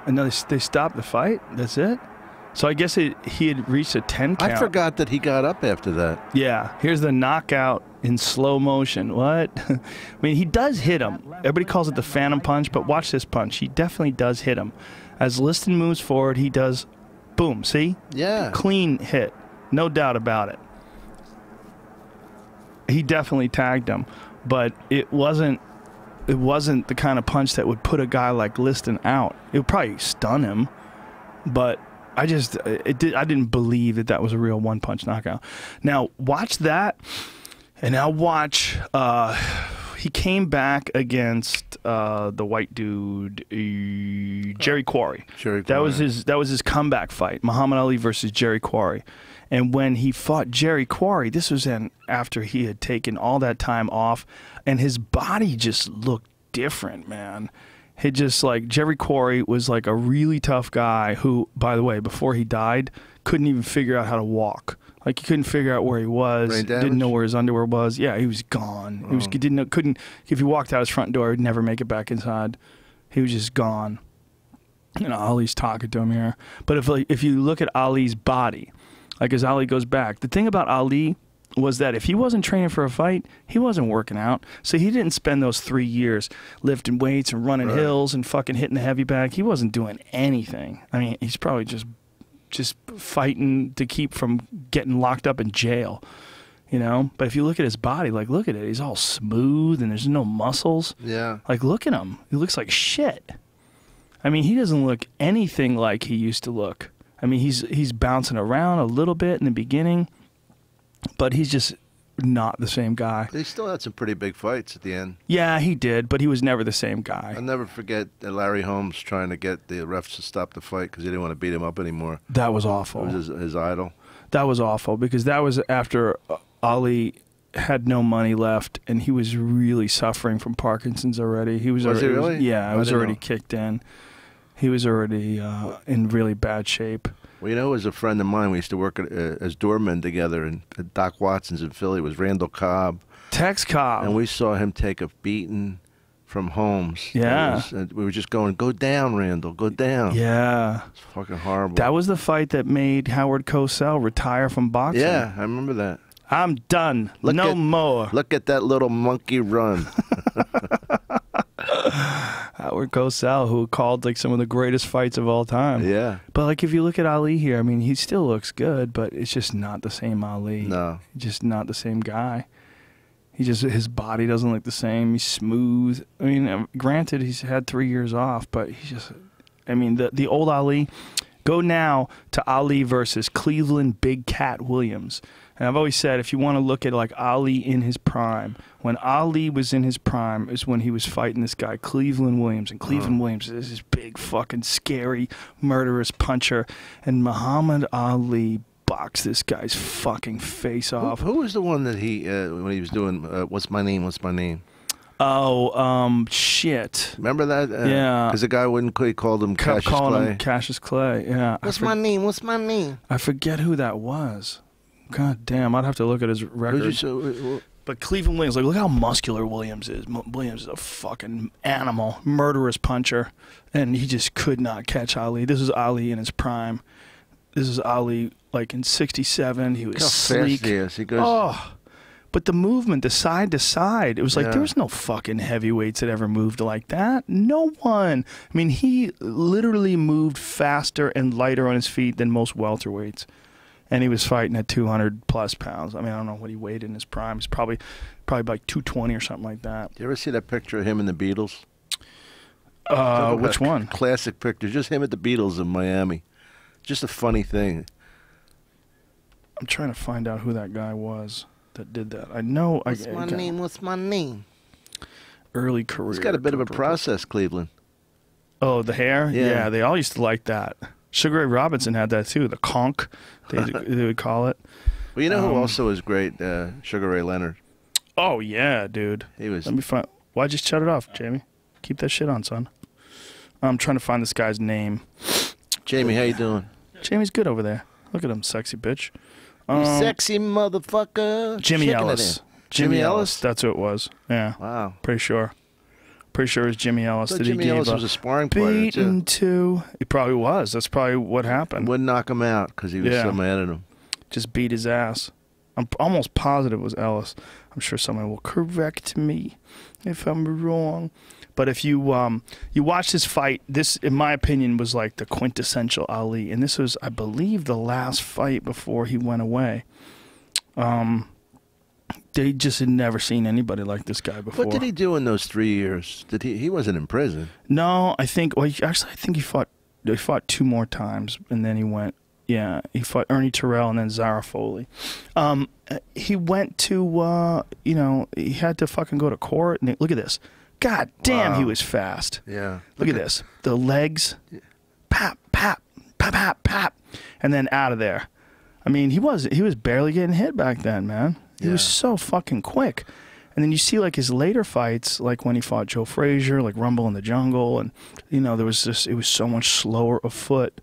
And now they stopped the fight. That's it. So I guess he had reached a 10 count. I forgot that he got up after that. Yeah. Here's the knockout in slow motion. What? I mean, he does hit him. Everybody calls it the phantom punch, but watch this punch. He definitely does hit him. As Liston moves forward, he does, boom, see? Yeah. Clean hit. No doubt about it. He definitely tagged him, but it wasn't the kind of punch that would put a guy like Liston out. It would probably stun him, but I didn't believe that was a real one-punch knockout. Now, watch that, and now watch, he came back against the white dude, Jerry Quarry. That was his comeback fight, Muhammad Ali versus Jerry Quarry. And when he fought Jerry Quarry, this was after he had taken all that time off, and his body just looked different, man. It just like Jerry Quarry was like a really tough guy who, by the way, before he died, couldn't even figure out how to walk. Like he couldn't figure out where he was, didn't know where his underwear was. Yeah, he was gone. He couldn't. If he walked out his front door, he'd never make it back inside. He was just gone. You know, Ali's talking to him here. But if you look at Ali's body, like as Ali goes back, the thing about Ali was that if he wasn't training for a fight, he wasn't working out. So he didn't spend those 3 years lifting weights and running hills and fucking hitting the heavy bag. He wasn't doing anything. I mean, he's probably just fighting to keep from getting locked up in jail, you know? But if you look at his body, like, look at it. He's all smooth and there's no muscles. Yeah. Like, look at him. He looks like shit. I mean, he doesn't look anything like he used to look. I mean, he's bouncing around a little bit in the beginning, but he's just not the same guy. He still had some pretty big fights at the end. Yeah, he did, but he was never the same guy. I'll never forget Larry Holmes trying to get the refs to stop the fight because he didn't want to beat him up anymore. That was awful. It was his idol. That was awful because that was after Ali had no money left and he was really suffering from Parkinson's already. He was already, he really? Yeah, it was already kicked in. He was already in really bad shape. Well, you know, he was a friend of mine. We used to work as doormen together, and Doc Watson's in Philly was Randall Cobb. Tex Cobb. And we saw him take a beating from Holmes. Yeah. We were just going, go down, Randall, go down. Yeah. It's fucking horrible. That was the fight that made Howard Cosell retire from boxing. Yeah, I remember that. I'm done. No more. Look at that little monkey run. Howard Cosell, who called like some of the greatest fights of all time. Yeah. But like if you look at Ali here, I mean, he still looks good, but it's just not the same Ali. No. Just not the same guy. His body doesn't look the same. He's smooth. I mean, granted, he's had 3 years off, but he's just, I mean, the old Ali. Go now to Ali versus Cleveland Big Cat Williams. And I've always said, if you want to look at like Ali in his prime, when Ali was in his prime is when he was fighting this guy, Cleveland Williams. And Cleveland Williams is this big, fucking, scary, murderous puncher. And Muhammad Ali boxed this guy's fucking face off. Who was the one that he, when he was doing, what's my name, what's my name? Oh, shit. Remember that? Yeah. Because the guy wouldn't quit, he called him Cassius Clay. Him Cassius Clay, yeah. What's my name, what's my name? I forget who that was. God damn, I'd have to look at his record. But Cleveland Williams, like, look how muscular Williams is. Williams is a fucking animal, murderous puncher, and he just could not catch Ali. This is Ali in his prime. This is Ali, like, in '67. He was sleek. Fast he is. He goes, oh, but the movement, the side to side, it was like there was no fucking heavyweights that ever moved like that. No one. I mean, he literally moved faster and lighter on his feet than most welterweights. and he was fighting at 200 plus pounds. I mean, I don't know what he weighed in his prime. He's probably like 220 or something like that. Do you ever see that picture of him and the Beatles? Which one? Classic picture. Just him at the Beatles in Miami. Just a funny thing. I'm trying to find out who that guy was that did that. I know. What's my name? What's my name? Early career. He's got a bit of a process, Cleveland. Oh, the hair? Yeah. They all used to like that. Sugar Ray Robinson had that too. The conch, they would call it. Well, you know who also is great? Sugar Ray Leonard. Oh, yeah, dude. He was. Let me find. Why'd you shut it off, Jamie? Keep that shit on, son. I'm trying to find this guy's name. Jamie, how you doing? Jamie's good over there. Look at him, sexy bitch. You sexy motherfucker. Jimmy Ellis. Jimmy Ellis? That's who it was. Yeah. Wow. Pretty sure. Pretty sure it was Jimmy Ellis that Jimmy he gave Ellis up. was a sparring partner, Beaten to. He probably was. That's probably what happened. Wouldn't knock him out because he was so mad at him. Just beat his ass. I'm almost positive it was Ellis. I'm sure someone will correct me if I'm wrong. But if you watch this fight, this, in my opinion, was like the quintessential Ali. And this was, I believe, the last fight before he went away. They just had never seen anybody like this guy before. What did he do in those 3 years? Did he wasn't in prison? No, I think. Well, actually, I think he fought 2 more times, and then he went. Yeah, he fought Ernie Terrell and then Zara Foley. He went to, he had to fucking go to court. And look at this. God damn, he was fast. Yeah. Look at this. The legs. Pap, pap, pap, pap, pap. And then out of there. I mean, he was barely getting hit back then, man. He was so fucking quick. And then you see like his later fights, like when he fought Joe Frazier, like Rumble in the Jungle, and there was it was so much slower of foot.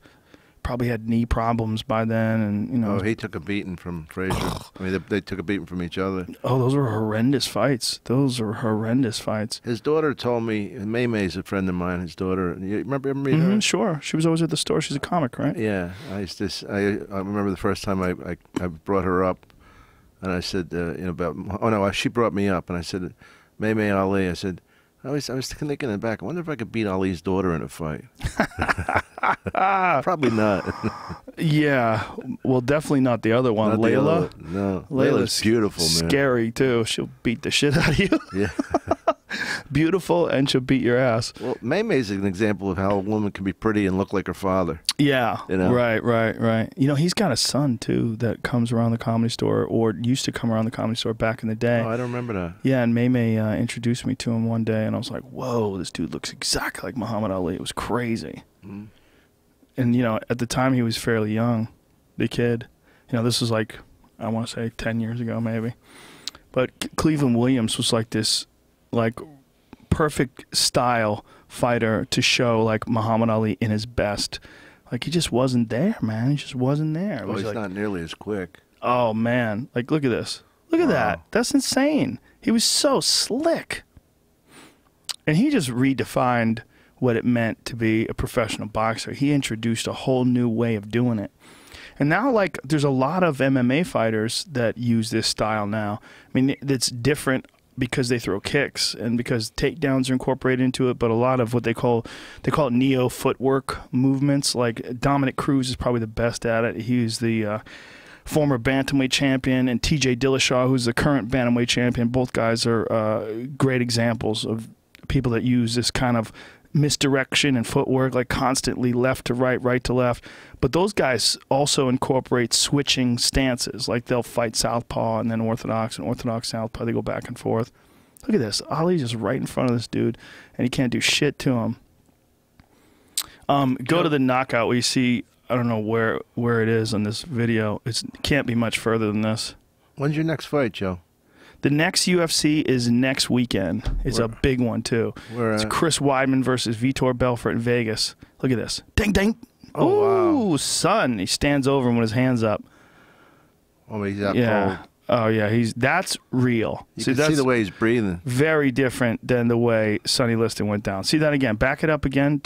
Probably had knee problems by then, and Oh, he took a beating from Frazier. I mean, they took a beating from each other. Oh, those were horrendous fights. Those are horrendous fights. His daughter told me, May May's a friend of mine. His daughter, you remember meeting her? Sure, she was always at the store. She's a comic, right? Yeah, I remember the first time I brought her up, and I said, she brought me up, and I said, May Ali. I said, I was thinking in the back, I wonder if I could beat Ali's daughter in a fight. Probably not. Yeah, well, definitely not the other one, Layla. No, Layla's beautiful, man. Scary too. She'll beat the shit out of you. Yeah. Beautiful, and she'll beat your ass. Well, May May's an example of how a woman can be pretty and look like her father. Yeah. Right. He's got a son too that comes around the Comedy Store, or used to come around the Comedy Store back in the day. Oh, I don't remember that. Yeah, and May introduced me to him one day, and I was like, "Whoa, this dude looks exactly like Muhammad Ali." It was crazy. Mm. And at the time he was fairly young, the kid. This was like, I want to say 10 years ago maybe. But Cleveland Williams was like this, like, perfect style fighter to show like Muhammad Ali in his best. Like, he just wasn't there, man. He just wasn't there. Well, he's not nearly as quick. Oh man, like, look at this. Look at that. That's insane. He was so slick. And he just redefined what it meant to be a professional boxer. He introduced a whole new way of doing it. And now, like, there's a lot of MMA fighters that use this style now. I mean, it's different because they throw kicks and because takedowns are incorporated into it, but a lot of what they call neo footwork movements. Like, Dominic Cruz is probably the best at it. He's the former bantamweight champion, and TJ Dillashaw, who's the current bantamweight champion. Both guys are great examples of people that use this kind of misdirection and footwork, like constantly left to right, right to left. But those guys also incorporate switching stances. Like, they'll fight southpaw and then orthodox and orthodox southpaw. They go back and forth. Look at this. Ali's just right in front of this dude, and he can't do shit to him. Go to the knockout where you see, I don't know where it is on this video. It can't be much further than this. When's your next fight, Joe? The next UFC is next weekend. It's a big one, too. It's Chris Weidman versus Vitor Belfort in Vegas. Look at this. Ding, ding. Oh, wow. Son. He stands over him with his hands up. Oh, he's that cold. Oh, yeah. That's real. You can see the way he's breathing. Very different than the way Sonny Liston went down. See that again. Back it up again.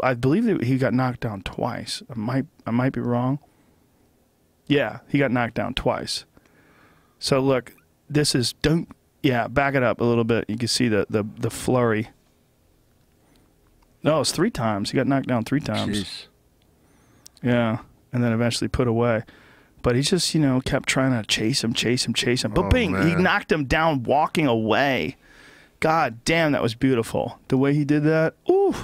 I believe that he got knocked down twice. I might be wrong. Yeah, he got knocked down twice. So, look. This is back it up a little bit. You can see the flurry. No, it's 3 times. He got knocked down 3 times. Jeez. Yeah, and then eventually put away. But he just, you know, kept trying to chase him. But Oh, bing, he man. knocked him down walking away. God damn, that was beautiful. The way he did that. Ooh.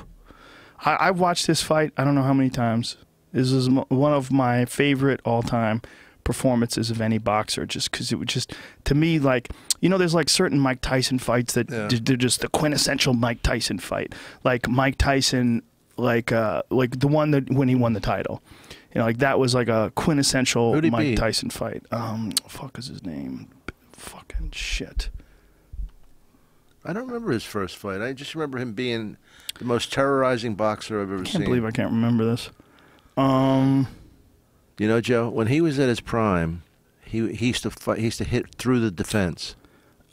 I've watched this fight I don't know how many times. This is one of my favorite all-time performances of any boxer, just because it would just, to me, like, you know, there's like certain Mike Tyson fights that they're just the quintessential Mike Tyson fight. Like Mike Tyson, like the one that when he won the title. You know, like that was like a quintessential Mike Tyson fight. Fuck is his name? Fucking shit. I don't remember his first fight. I just remember him being the most terrorizing boxer I've ever seen. I can't believe I can't remember this. You know, Joe, when he was at his prime, he used to fight. He used to hit through the defense.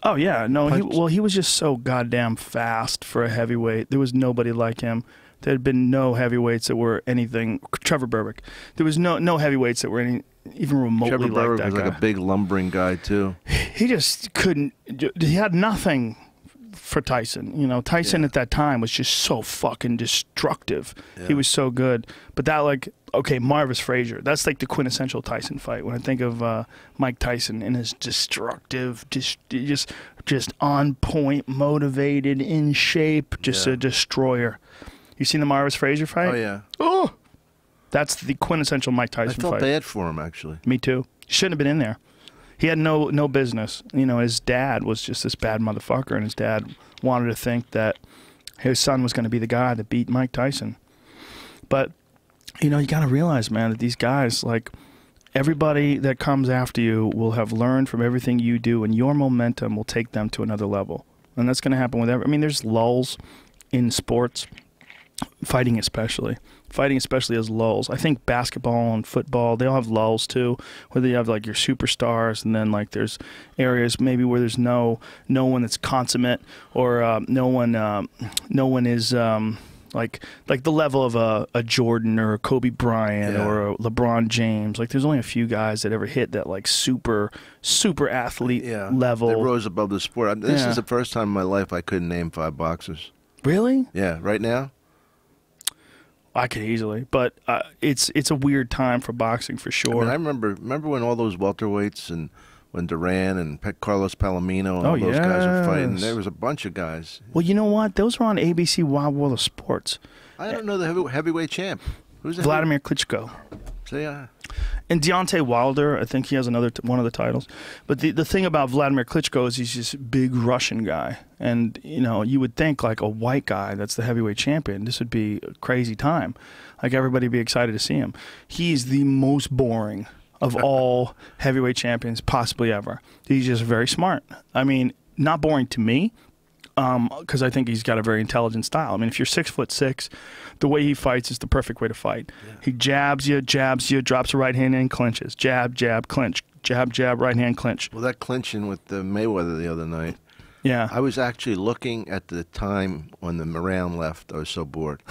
Oh yeah, no. He was just so goddamn fast for a heavyweight. There was nobody like him. There had been no heavyweights that were anything. Trevor Berbick. There was no heavyweights that were even remotely Trevor like Berbick that was guy. like a big lumbering guy too. He just couldn't. He had nothing for Tyson. You know, Tyson at that time was just so fucking destructive. Yeah. He was so good. But that, like, okay, Marvis Frazier. That's like the quintessential Tyson fight. When I think of Mike Tyson and his destructive, just on point, motivated, in shape, just a destroyer. You seen the Marvis Frazier fight? Oh yeah. Oh, that's the quintessential Mike Tyson I felt fight. bad for him actually. Me too. He shouldn't have been in there. He had no business. You know, his dad was just this bad motherfucker, and his dad wanted to think that his son was going to be the guy that beat Mike Tyson. But, you know, you got to realize, man, that these guys, like, everybody that comes after you will have learned from everything you do, and your momentum will take them to another level. And that's going to happen with I mean, there's lulls in sports, fighting especially. Fighting especially has lulls. I think basketball and football, they all have lulls too, where you have like your superstars, and then like there's areas maybe where there's no one that's consummate, or no one is like the level of a Jordan or a Kobe Bryant or a LeBron James. Like there's only a few guys that ever hit that like super athlete level. They rose above the sport. This is the first time in my life I couldn't name 5 boxers. Really? Yeah, right now. I could easily, but it's a weird time for boxing for sure. I mean, I remember when all those welterweights and when Duran and Carlos Palomino and all those guys were fighting. There was a bunch of guys. Well, you know what? Those were on ABC Wild World of Sports. I don't know the heavyweight champ. Who's that? Vladimir Klitschko. So yeah. And Deontay Wilder, I think he has one of the titles. But the thing about Vladimir Klitschko is he's this big Russian guy. And, you know, you would think like a white guy that's the heavyweight champion, this would be a crazy time. Like everybody would be excited to see him. He's the most boring of all heavyweight champions possibly ever. He's just very smart. I mean, not boring to me, because I think he's got a very intelligent style. I mean, if you're 6'6", the way he fights is the perfect way to fight. Yeah. He jabs you, drops a right hand and clinches. Jab, jab, clinch. Jab, jab, right hand, clinch. Well, that clinching with the Mayweather the other night. Yeah. I was actually looking at the time when the round left. I was so bored.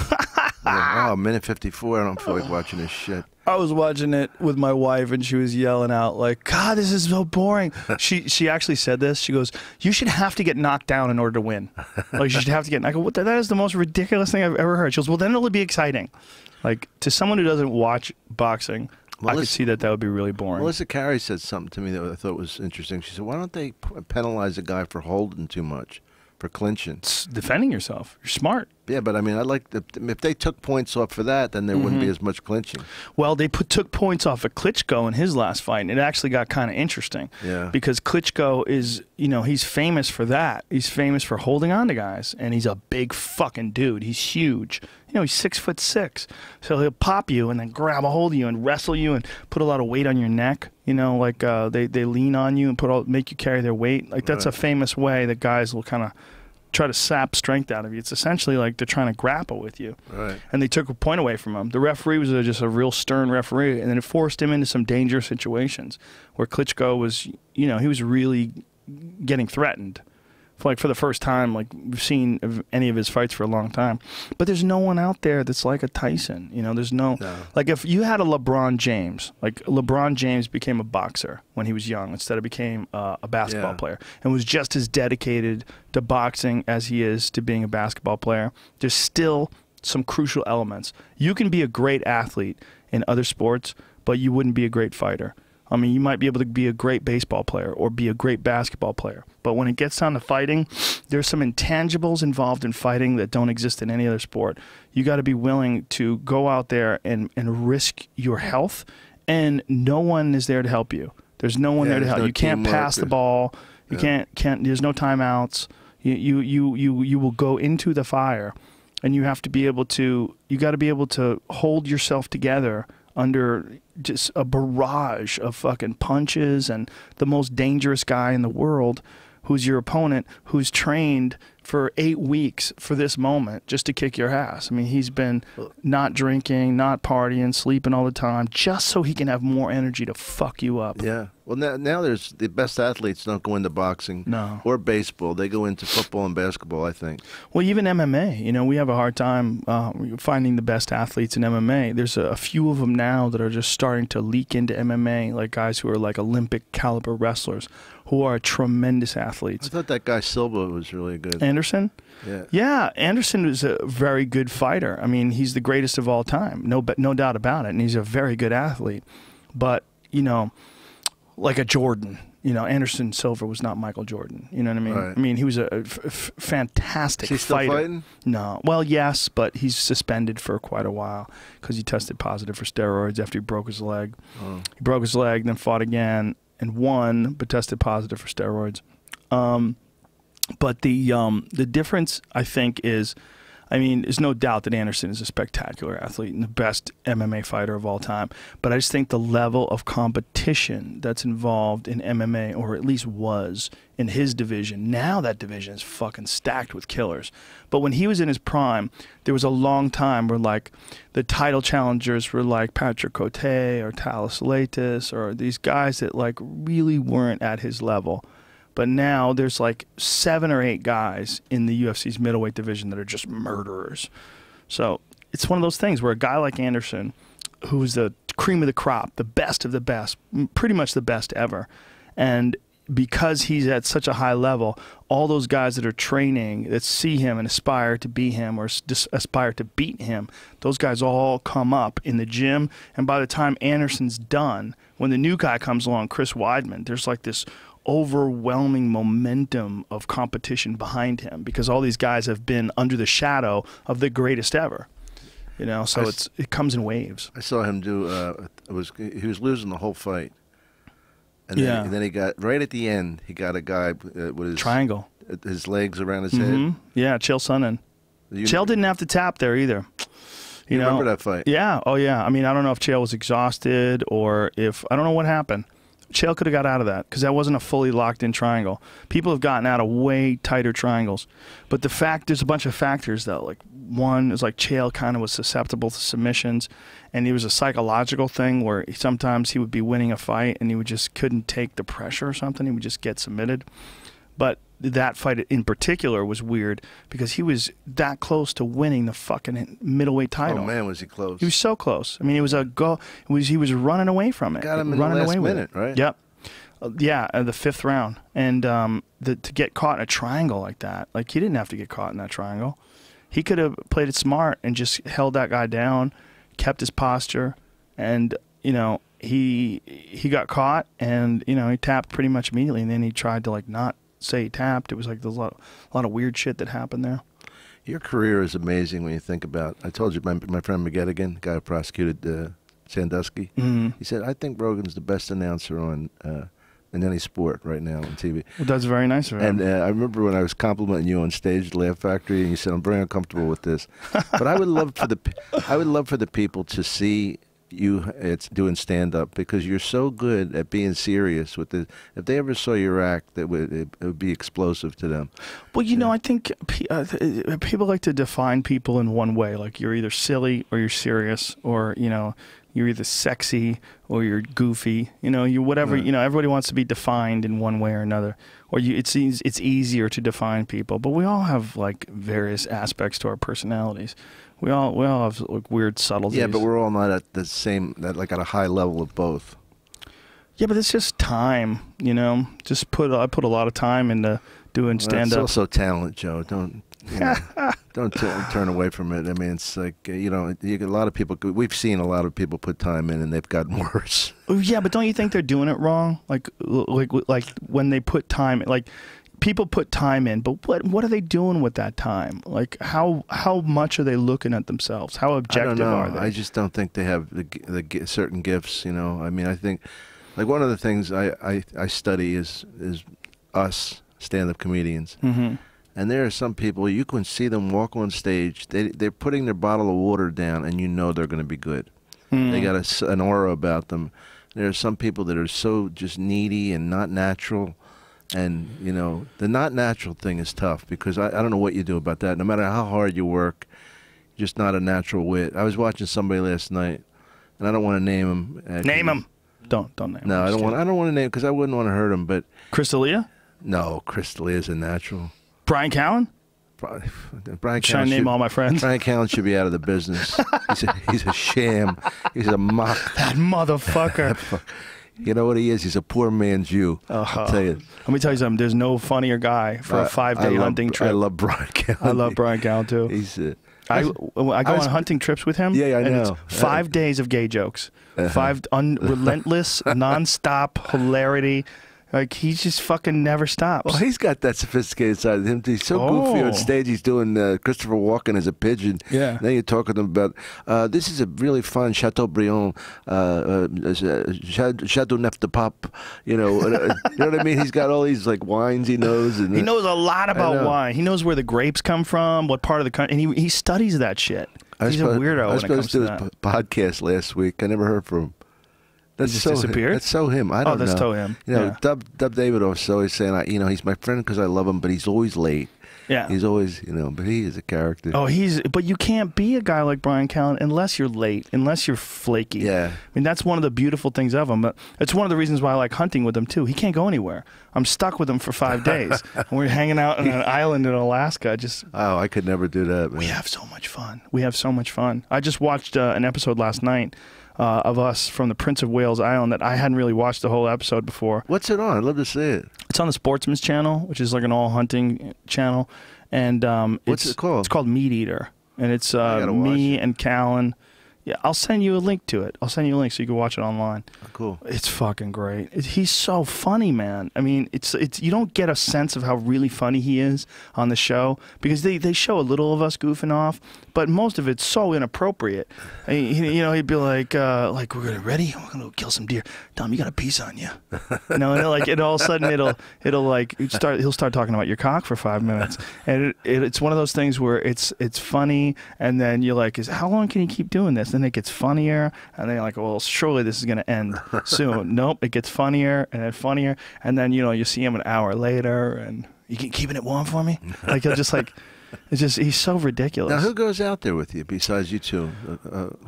Oh, minute 54. I don't feel like watching this shit. I was watching it with my wife, and she was yelling out like, "God, this is so boring." She actually said this. She goes, "You should have to get knocked down in order to win. Like you should have to get." And I go, "What? That is the most ridiculous thing I've ever heard." She goes, "Well, then it'll be exciting." Like to someone who doesn't watch boxing, I could see that would be really boring. Melissa Carey said something to me that I thought was interesting. She said, "Why don't they penalize a guy for holding too much, for clinching?" It's defending yourself. You're smart. Yeah, but I mean, if they took points off for that, then there wouldn't be as much clinching. Well, they took points off of Klitschko in his last fight, and it actually got kind of interesting. Yeah. Because Klitschko is, you know, he's famous for that. He's famous for holding on to guys, and he's a big fucking dude. He's huge. You know, he's 6'6", so he'll pop you and then grab a hold of you and wrestle you and put a lot of weight on your neck. You know, like they lean on you and make you carry their weight. Like that's a famous way that guys will kind of try to sap strength out of you. It's essentially like they're trying to grapple with you. Right. And they took a point away from him. The referee was just a real stern referee, and then it forced him into some dangerous situations where Klitschko was, you know, he was really getting threatened. For the first time, like we've seen any of his fights for a long time. But there's no one out there that's like a Tyson. You know, there's no. Like if you had a LeBron James, like LeBron James became a boxer when he was young instead of became a basketball player, and was just as dedicated to boxing as he is to being a basketball player. There's still some crucial elements. You can be a great athlete in other sports, but you wouldn't be a great fighter. I mean, you might be able to be a great baseball player or be a great basketball player. But when it gets down to fighting, there's some intangibles involved in fighting that don't exist in any other sport. You got to be willing to go out there and risk your health, and no one is there to help you. There's no one there to help. You can't pass the ball. You can't. There's no timeouts. You will go into the fire, and you have to be able to. You got to be able to hold yourself together under just a barrage of fucking punches and the most dangerous guy in the world, who's your opponent, who's trained for 8 weeks for this moment just to kick your ass. I mean, he's been not drinking, not partying, sleeping all the time, just so he can have more energy to fuck you up. Yeah. Well, now there's the best athletes don't go into boxing or baseball. They go into football and basketball, I think. Well, even MMA. You know, we have a hard time finding the best athletes in MMA. There's a few of them now that are just starting to leak into MMA, like guys who are like Olympic caliber wrestlers who are tremendous athletes. I thought that guy Silva was really good. Anderson? Yeah. Yeah, Anderson is a very good fighter. I mean, he's the greatest of all time, no doubt about it, and he's a very good athlete. But, you know, like a Jordan, you know, Anderson Silva was not Michael Jordan. You know what I mean? Right. I mean, he was a fantastic fighter. Is he still fighting? No. Well, yes, but he's suspended for quite a while because he tested positive for steroids after he broke his leg. Oh. He broke his leg, then fought again and won, but tested positive for steroids. But the difference, I think, is, I mean, there's no doubt that Anderson is a spectacular athlete and the best MMA fighter of all time. But I just think the level of competition that's involved in MMA, or at least was in his division, now that division is fucking stacked with killers. But when he was in his prime, there was a long time where, like, the title challengers were like Patrick Cote or Talis Laitis or these guys that, like, really weren't at his level. But now there's like 7 or 8 guys in the UFC's middleweight division that are just murderers. So it's one of those things where a guy like Anderson, who's the cream of the crop, the best of the best, pretty much the best ever, and because he's at such a high level, all those guys that are training, that see him and aspire to be him or aspire to beat him, those guys all come up in the gym. And by the time Anderson's done, when the new guy comes along, Chris Weidman, there's like this overwhelming momentum of competition behind him because all these guys have been under the shadow of the greatest ever. You know, so it comes in waves. I saw him do. He was losing the whole fight, and then he got right at the end. He got a guy with his triangle, his legs around his head. Yeah, Chael Sonnen. Chael didn't have to tap there either. You know, remember that fight? Yeah. Oh yeah. I mean, I don't know if Chael was exhausted or if I don't know what happened. Chael could have got out of that because that wasn't a fully locked-in triangle. People have gotten out of way tighter triangles. But there's a bunch of factors, though. Like, one is like Chael kind of was susceptible to submissions, and it was a psychological thing where sometimes he would be winning a fight and he just couldn't take the pressure or something. He would just get submitted. But that fight in particular was weird because he was that close to winning the fucking middleweight title. Oh man, was he close? He was so close. I mean, it was a go. He was running away from it. Got him in the last minute, right? Yep. Yeah, the 5th round, and to get caught in a triangle like that, like he didn't have to get caught in that triangle. He could have played it smart and just held that guy down, kept his posture, and you know he got caught, and you know he tapped pretty much immediately, and then he tried to like not say he tapped. It was like there's a lot of weird shit that happened there. Your career is amazing when you think about. I told you my friend McGettigan, the guy who prosecuted Sandusky. He said, "I think Rogan's the best announcer on in any sport right now on TV." Well, that's very nice of him. And I remember when I was complimenting you on stage at Laugh Factory, and you said, "I'm very uncomfortable with this," but I would love for the people to see you doing stand up because you're so good at being serious with it. If they ever saw your act, it would be explosive to them. Well, you know, I think people like to define people in one way, like you're either silly or you're serious, or you know, you're either sexy or you're goofy. You know, you whatever. You know, everybody wants to be defined in one way or another. Or it's easier to define people, but we all have like various aspects to our personalities. We all have like weird subtleties. Yeah, but we're all not at the same, like at a high level of both. Yeah, but it's just time, you know. I put a lot of time into doing stand up. It's also talent, Joe. Don't You know, don't turn away from it. I mean, it's like you know, you get a lot of people. We've seen a lot of people put time in, and they've gotten worse. Yeah, but don't you think they're doing it wrong? Like when they put time, like people put time in, but what are they doing with that time? Like how much are they looking at themselves? How objective are they? I just don't think they have the certain gifts. You know, I mean, I think like one of the things I study is us stand-up comedians. Mm-hmm. And there are some people, you can see them walk on stage, they're putting their bottle of water down, and you know they're going to be good. They got an aura about them. There are some people that are so just needy and not natural. And, you know, the not natural thing is tough because I don't know what you do about that. No matter how hard you work, just not a natural wit. I was watching somebody last night, and I don't want to name him. Name him. Don't name him. No, I don't want to name him because I wouldn't want to hurt him. But Crystalia? No, Crystalia is a natural. Brian Callen? Brian Should I name all my friends? Brian Callen should be out of the business. He's a sham. He's a mock. That motherfucker. You know what he is? He's a poor man's Jew. I'll tell you. Let me tell you something. There's no funnier guy for a 5-day hunting trip. I love Brian Callen. I love Brian Callen too. He's. I go on hunting trips with him. Yeah, I and know. It's 5 days of gay jokes. 5 relentless, nonstop hilarity. Like, he just fucking never stops. Well, he's got that sophisticated side of him. He's so goofy on stage. He's doing Christopher Walken as a pigeon. Yeah. Then you're talking to him about, this is a really fun Chateaubriand, Chateau Neuf de Pape, you know. You know what I mean? He's got all these, like, wines he knows. And he knows a lot about wine. He knows where the grapes come from, what part of the country, and he studies that shit. He's a weirdo when it comes to that. I was supposed to do his podcast last week. I never heard from him. That's just so disappeared? That's so him. I don't know. Oh, that's so him. You know, yeah. Dub Davidoff's always saying, you know, he's my friend because I love him, but he's always late. Yeah. He's always, you know, but he is a character. Oh, but you can't be a guy like Brian Callen unless you're late, unless you're flaky. Yeah. I mean, that's one of the beautiful things of him. But it's one of the reasons why I like hunting with him, too. He can't go anywhere. I'm stuck with him for 5 days. And we're hanging out on an island in Alaska. Oh, I could never do that, man. We have so much fun. We have so much fun. I just watched an episode last night of us from the Prince of Wales Island that I hadn't really watched the whole episode before. What's it on? I'd love to see it. It's on the Sportsman's Channel, which is like an all-hunting channel. And what's it called? It's called Meat Eater. And it's me and Callen. Yeah, I'll send you a link to it. I'll send you a link so you can watch it online. Oh, cool. It's fucking great. He's so funny, man. I mean, it's you don't get a sense of how really funny he is on the show because they show a little of us goofing off, but most of it's so inappropriate. You know, he'd be like we're gonna ready. We're gonna kill some deer. Tom, you got a piece on you. You know, and like all of a sudden it'll like he'll start talking about your cock for 5 minutes, and it's one of those things where it's funny, and then you're like, how long can you keep doing this? Then it gets funnier, and then you're like, well, surely this is going to end soon. Nope, it gets funnier, and then, you know, you see him an hour later, and you keeping it warm for me? Like, he'll just like, he's so ridiculous. Now, who goes out there with you besides you two?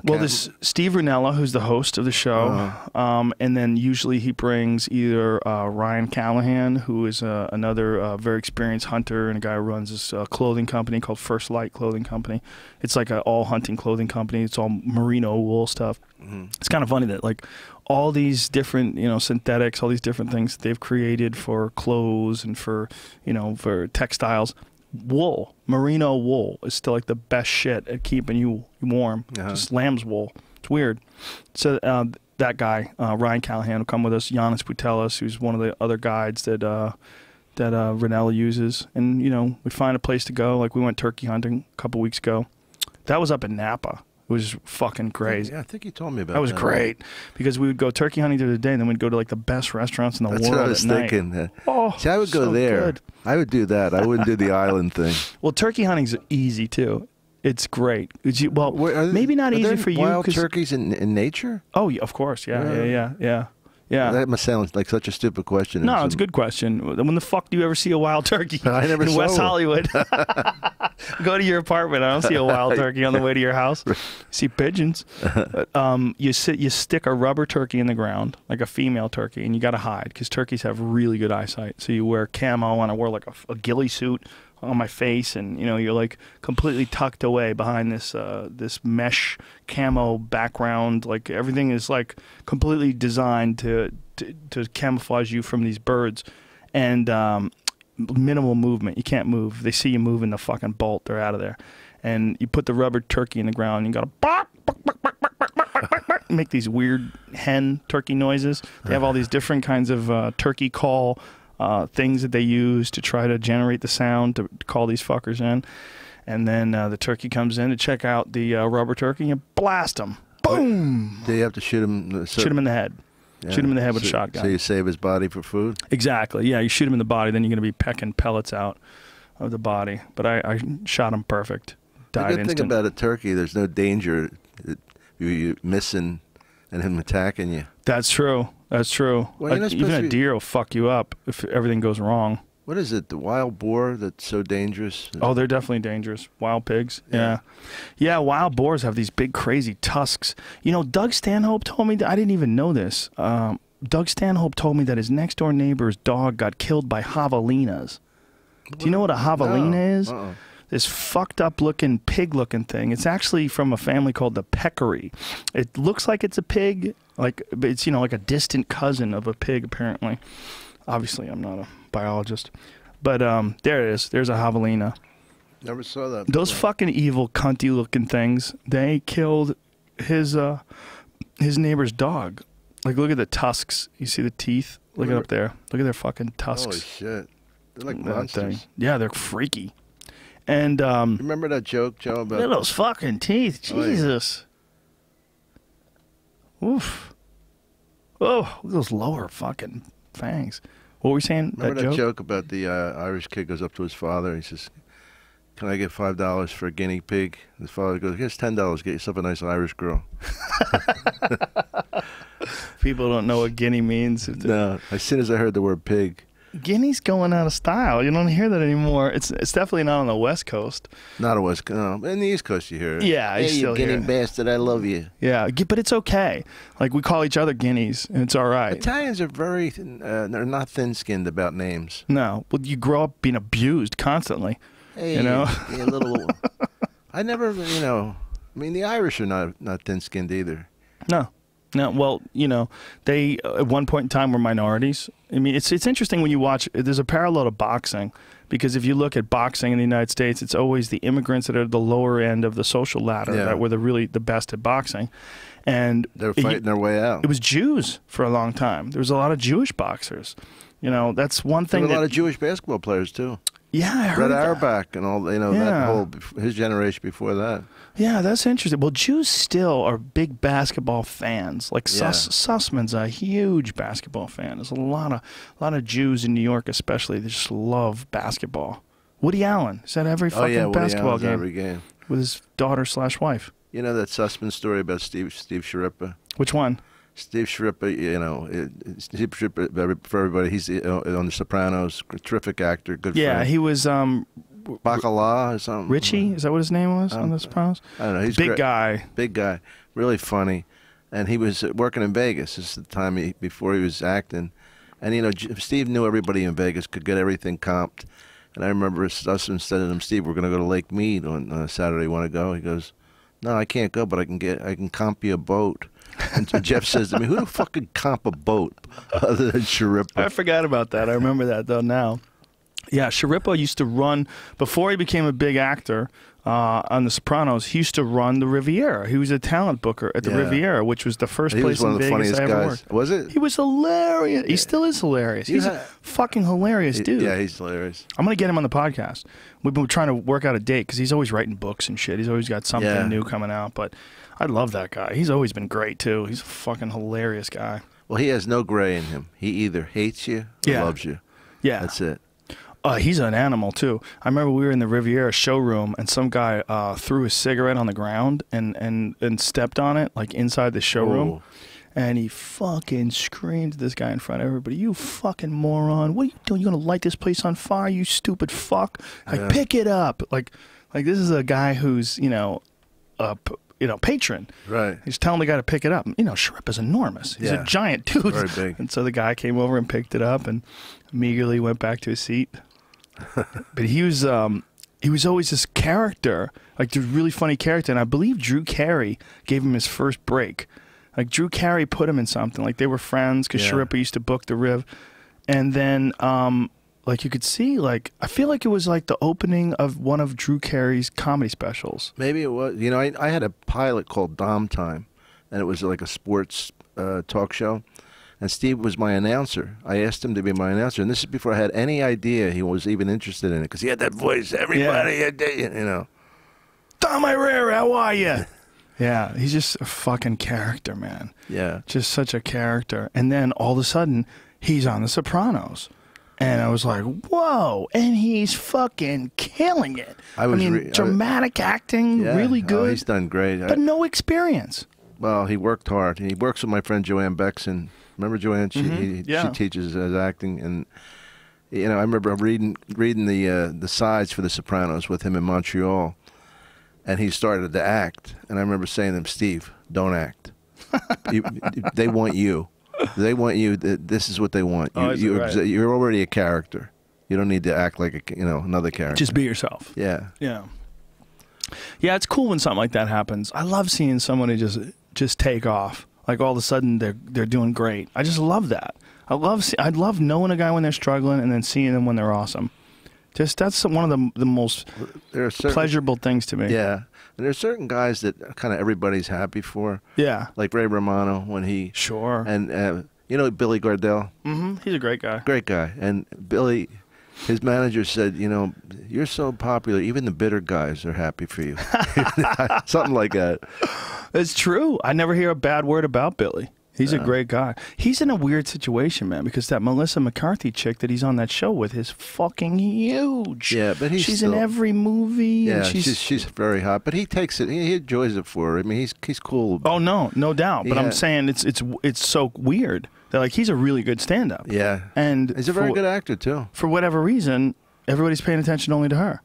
Well, there's Steve Runella, who's the host of the show, and then usually he brings either Ryan Callahan, who is another very experienced hunter and a guy who runs this clothing company called First Light Clothing Company. It's like an all-hunting clothing company. It's all merino wool stuff. Mm-hmm. It's kind of funny that, like, all these different, you know, synthetics, all these different things that they've created for clothes and for, you know, for textiles. Wool, merino wool is still like the best shit at keeping you warm. Just lamb's wool. It's weird. So that guy, Ryan Callahan, will come with us. Giannis Putelis, who's one of the other guides that Ranella uses. And, you know, we find a place to go. Like, we went turkey hunting a couple weeks ago. That was up in Napa. It was fucking crazy. Yeah, I think you told me about that. That was great because we would go turkey hunting through the day, and then we'd go to like the best restaurants in the world. That's what I was thinking. Oh, see, I would go there. Good. I would do that. I wouldn't do the island thing. Well, turkey hunting's easy too. It's great. Maybe not easy for you. Wild turkeys in nature? Oh, yeah, of course. Yeah. That must sound like such a stupid question. No, it's a good question. When the fuck do you ever see a wild turkey? I never in saw West one. Hollywood. Go to your apartment. I don't see a wild turkey on the way to your house. You see pigeons. You stick a rubber turkey in the ground, like a female turkey, and you got to hide because turkeys have really good eyesight. So you wear camo, and I wear like a ghillie suit on my face, and you know, you're like completely tucked away behind this this mesh camo background. Like, everything is like completely designed to camouflage you from these birds. And minimal movement. You can't move. They see you moving the fucking bolt, they're out of there. And you put the rubber turkey in the ground, and you got to make these weird hen turkey noises. They have all these different kinds of turkey call things that they use to try to generate the sound to call these fuckers in. And then the turkey comes in to check out the rubber turkey, and you blast them. Boom! Do you have to shoot him? Shoot him in the head. Yeah. Shoot him in the head with a shotgun. So you save his body for food? Exactly. Yeah, you shoot him in the body, then you're going to be pecking pellets out of the body. But I shot him perfect. Died The good thing about a turkey, there's no danger you missing and him attacking you. That's true. That's true. Well, you're not Even supposed a to be- deer will fuck you up if everything goes wrong. What is it? The wild boar that's so dangerous? Oh, they're definitely dangerous. Wild pigs. Yeah. Yeah, wild boars have these big, crazy tusks. You know, Doug Stanhope told me that. I didn't even know this. Doug Stanhope told me that his next-door neighbor's dog got killed by javelinas. Do you know what a javelina is? This fucked up looking pig looking thing. It's actually from a family called the peccary. It looks like it's a pig, but it's, you know, like a distant cousin of a pig apparently. Obviously I'm not a biologist. But there it is. There's a javelina. Never saw that. Those fucking evil cunty looking things, they killed his neighbor's dog. Like, look at the tusks. You see the teeth? Look it up there. Look at their fucking tusks. Holy shit. They're like That monsters. thing. Yeah, they're freaky. And Remember that joke, Joe, about look at those fucking teeth. Jesus. Oof. Oh, look at those lower fucking fangs. What were we saying? Remember that joke about the Irish kid goes up to his father. He says, "Can I get $5 for a guinea pig?" His father goes, "Here's $10. Get yourself a nice Irish girl." People don't know what guinea means. No, as soon as I heard the word pig. Guinea's going out of style. You don't hear that anymore. It's definitely not on the West Coast. Not a West Coast. No, in the East Coast you hear it. Yeah, Hey, still you hear guinea it. bastard, I love you. Yeah, but it's okay. Like, we call each other guineas, and it's all right. Italians are very, they're not thin-skinned about names. No, well, you grow up being abused constantly. Hey, You know? you little. I never, you know. I mean, the Irish are not thin-skinned either. No. Well, you know, they at one point in time were minorities. I mean, it's interesting when you watch. There's a parallel to boxing, because if you look at boxing in the United States, it's always the immigrants that are the lower end of the social ladder that were the best at boxing, and They're fighting their way out. It was Jews for a long time. There was a lot of Jewish boxers. You know, that's one thing. There were a lot of Jewish basketball players too. Yeah, I heard Red that. Auerbach and all, you know, that whole his generation before that. Yeah, that's interesting. Well, Jews still are big basketball fans. Like Yeah. Sussman's a huge basketball fan. There's a lot of Jews in New York, especially. They just love basketball. Woody Allen is at every fucking Woody basketball Allen's at game every game. with his daughter/wife. You know that Sussman story about Steve Sharippa? Which one? Steve Sharippa, you know, Steve Sharippa, for everybody, he's on The Sopranos, terrific actor, good Yeah, friend. he was Bacala or something. Richie. Is that what his name was on The Sopranos? I don't know. He's Big great. guy. Big guy, really funny, and he was working in Vegas. This is the time before he was acting, and you know, Steve knew everybody in Vegas, could get everything comped. And I remember Sussman said to him, "Steve, we're going to go to Lake Mead on Saturday. Want to go?" He goes, "No, I can't go, but I can comp you a boat." And so Jeff says to me, "Who the fuck could comp a boat other than Sharippa?" I forgot about that. I remember that though now. Yeah, Sharippa used to run before he became a big actor on The Sopranos. He used to run the Riviera. He was a talent booker at the Yeah. Riviera, which was the first He place was one in of the Vegas funniest I ever guys. worked. Was it? He was hilarious. He still is hilarious. He's a fucking hilarious dude. Yeah, he's hilarious. I'm gonna get him on the podcast. We've been trying to work out a date because he's always writing books and shit. He's always got something new coming out. But I love that guy. He's always been great too. He's a fucking hilarious guy. Well, he has no gray in him. He either hates you or loves you. Yeah, That's it. He's an animal too. I remember we were in the Riviera showroom and some guy threw his cigarette on the ground and stepped on it, like inside the showroom. Oh. And he fucking screamed at this guy in front of everybody, "You fucking moron. What are you doing? You gonna light this place on fire, you stupid fuck? Like, pick it up." Like this is a guy who's, patron. Right. He's telling the guy to pick it up. You know, Sharippa's enormous. He's a giant dude. Very big. And so the guy came over and picked it up and meagerly went back to his seat. But he was always this character, like this really funny character. And I believe Drew Carey gave him his first break. Like Drew Carey put him in something. Like they were friends because Sharippa used to book the Riv. And then like you could see, like I feel like it was like the opening of one of Drew Carey's comedy specials. Maybe it was. You know, I had a pilot called Dom Time, and it was like a sports talk show. And Steve was my announcer. I asked him to be my announcer, and this is before I had any idea he was even interested in it, because he had that voice. Everybody, you know. Tom Irrera, how are you? Yeah, he's just a fucking character, man. Yeah. Just such a character. And then all of a sudden, he's on The Sopranos. And I was like, whoa, and he's fucking killing it. I mean, dramatic acting, really good. Oh, he's done great. But no experience. Well, he worked hard. He works with my friend Joanne Bexon. Remember Joanne? She teaches acting, and you know, I remember reading the sides for The Sopranos with him in Montreal, and he started to act, and I remember saying to him, "Steve, don't act. They want you. They want you. This is what they want. You're already a character. You don't need to act like another character. Just be yourself." Yeah. Yeah. Yeah, it's cool when something like that happens. I love seeing somebody just take off. Like all of a sudden they're doing great. I just love that. I love knowing a guy when they're struggling and then seeing them when they're awesome. Just that's one of the most pleasurable things to me. Yeah. And there's certain guys that kind of everybody's happy for. Yeah. Like Ray Romano when he and you know Billy Gardell. He's a great guy. Great guy. And Billy, his manager said, you know, you're so popular, even the bitter guys are happy for you. Something like that. It's true. I never hear a bad word about Billy. He's a great guy. He's in a weird situation, man, because that Melissa McCarthy chick that he's on that show with is fucking huge. Yeah, but she's in every movie. Yeah, and she's very hot, but he takes it. He enjoys it for her. I mean, he's cool. Oh no doubt. But I'm saying it's so weird that like he's a really good stand-up. Yeah, and he's a very good actor too. For whatever reason, everybody's paying attention only to her.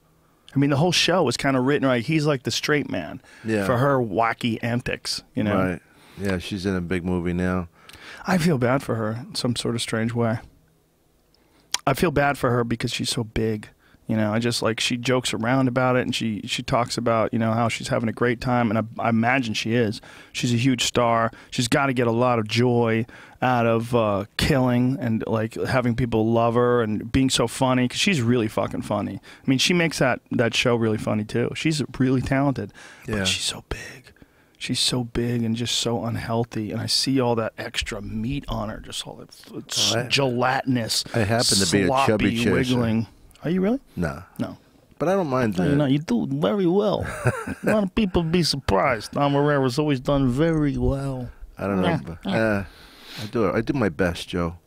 I mean, the whole show was kind of written like he's like the straight man for her wacky antics, you know? Right. Yeah, she's in a big movie now. I feel bad for her in some sort of strange way. I feel bad for her because she's so big. You know, I just like she jokes around about it and she talks about, you know, how she's having a great time. And I imagine she is. She's a huge star. She's got to get a lot of joy out of killing and like having people love her and being so funny because she's really fucking funny. I mean, she makes that show really funny too. She's really talented, but she's so big. She's so big and just so unhealthy, and I see all that extra meat on her, just all that gelatinous. I happen to be a chubby chaser. Wiggling. Are you really? No. No. But I don't mind that. No, you do very well. A lot of people be surprised. Tom Herrera's always done very well. I don't know. I do my best, Joe.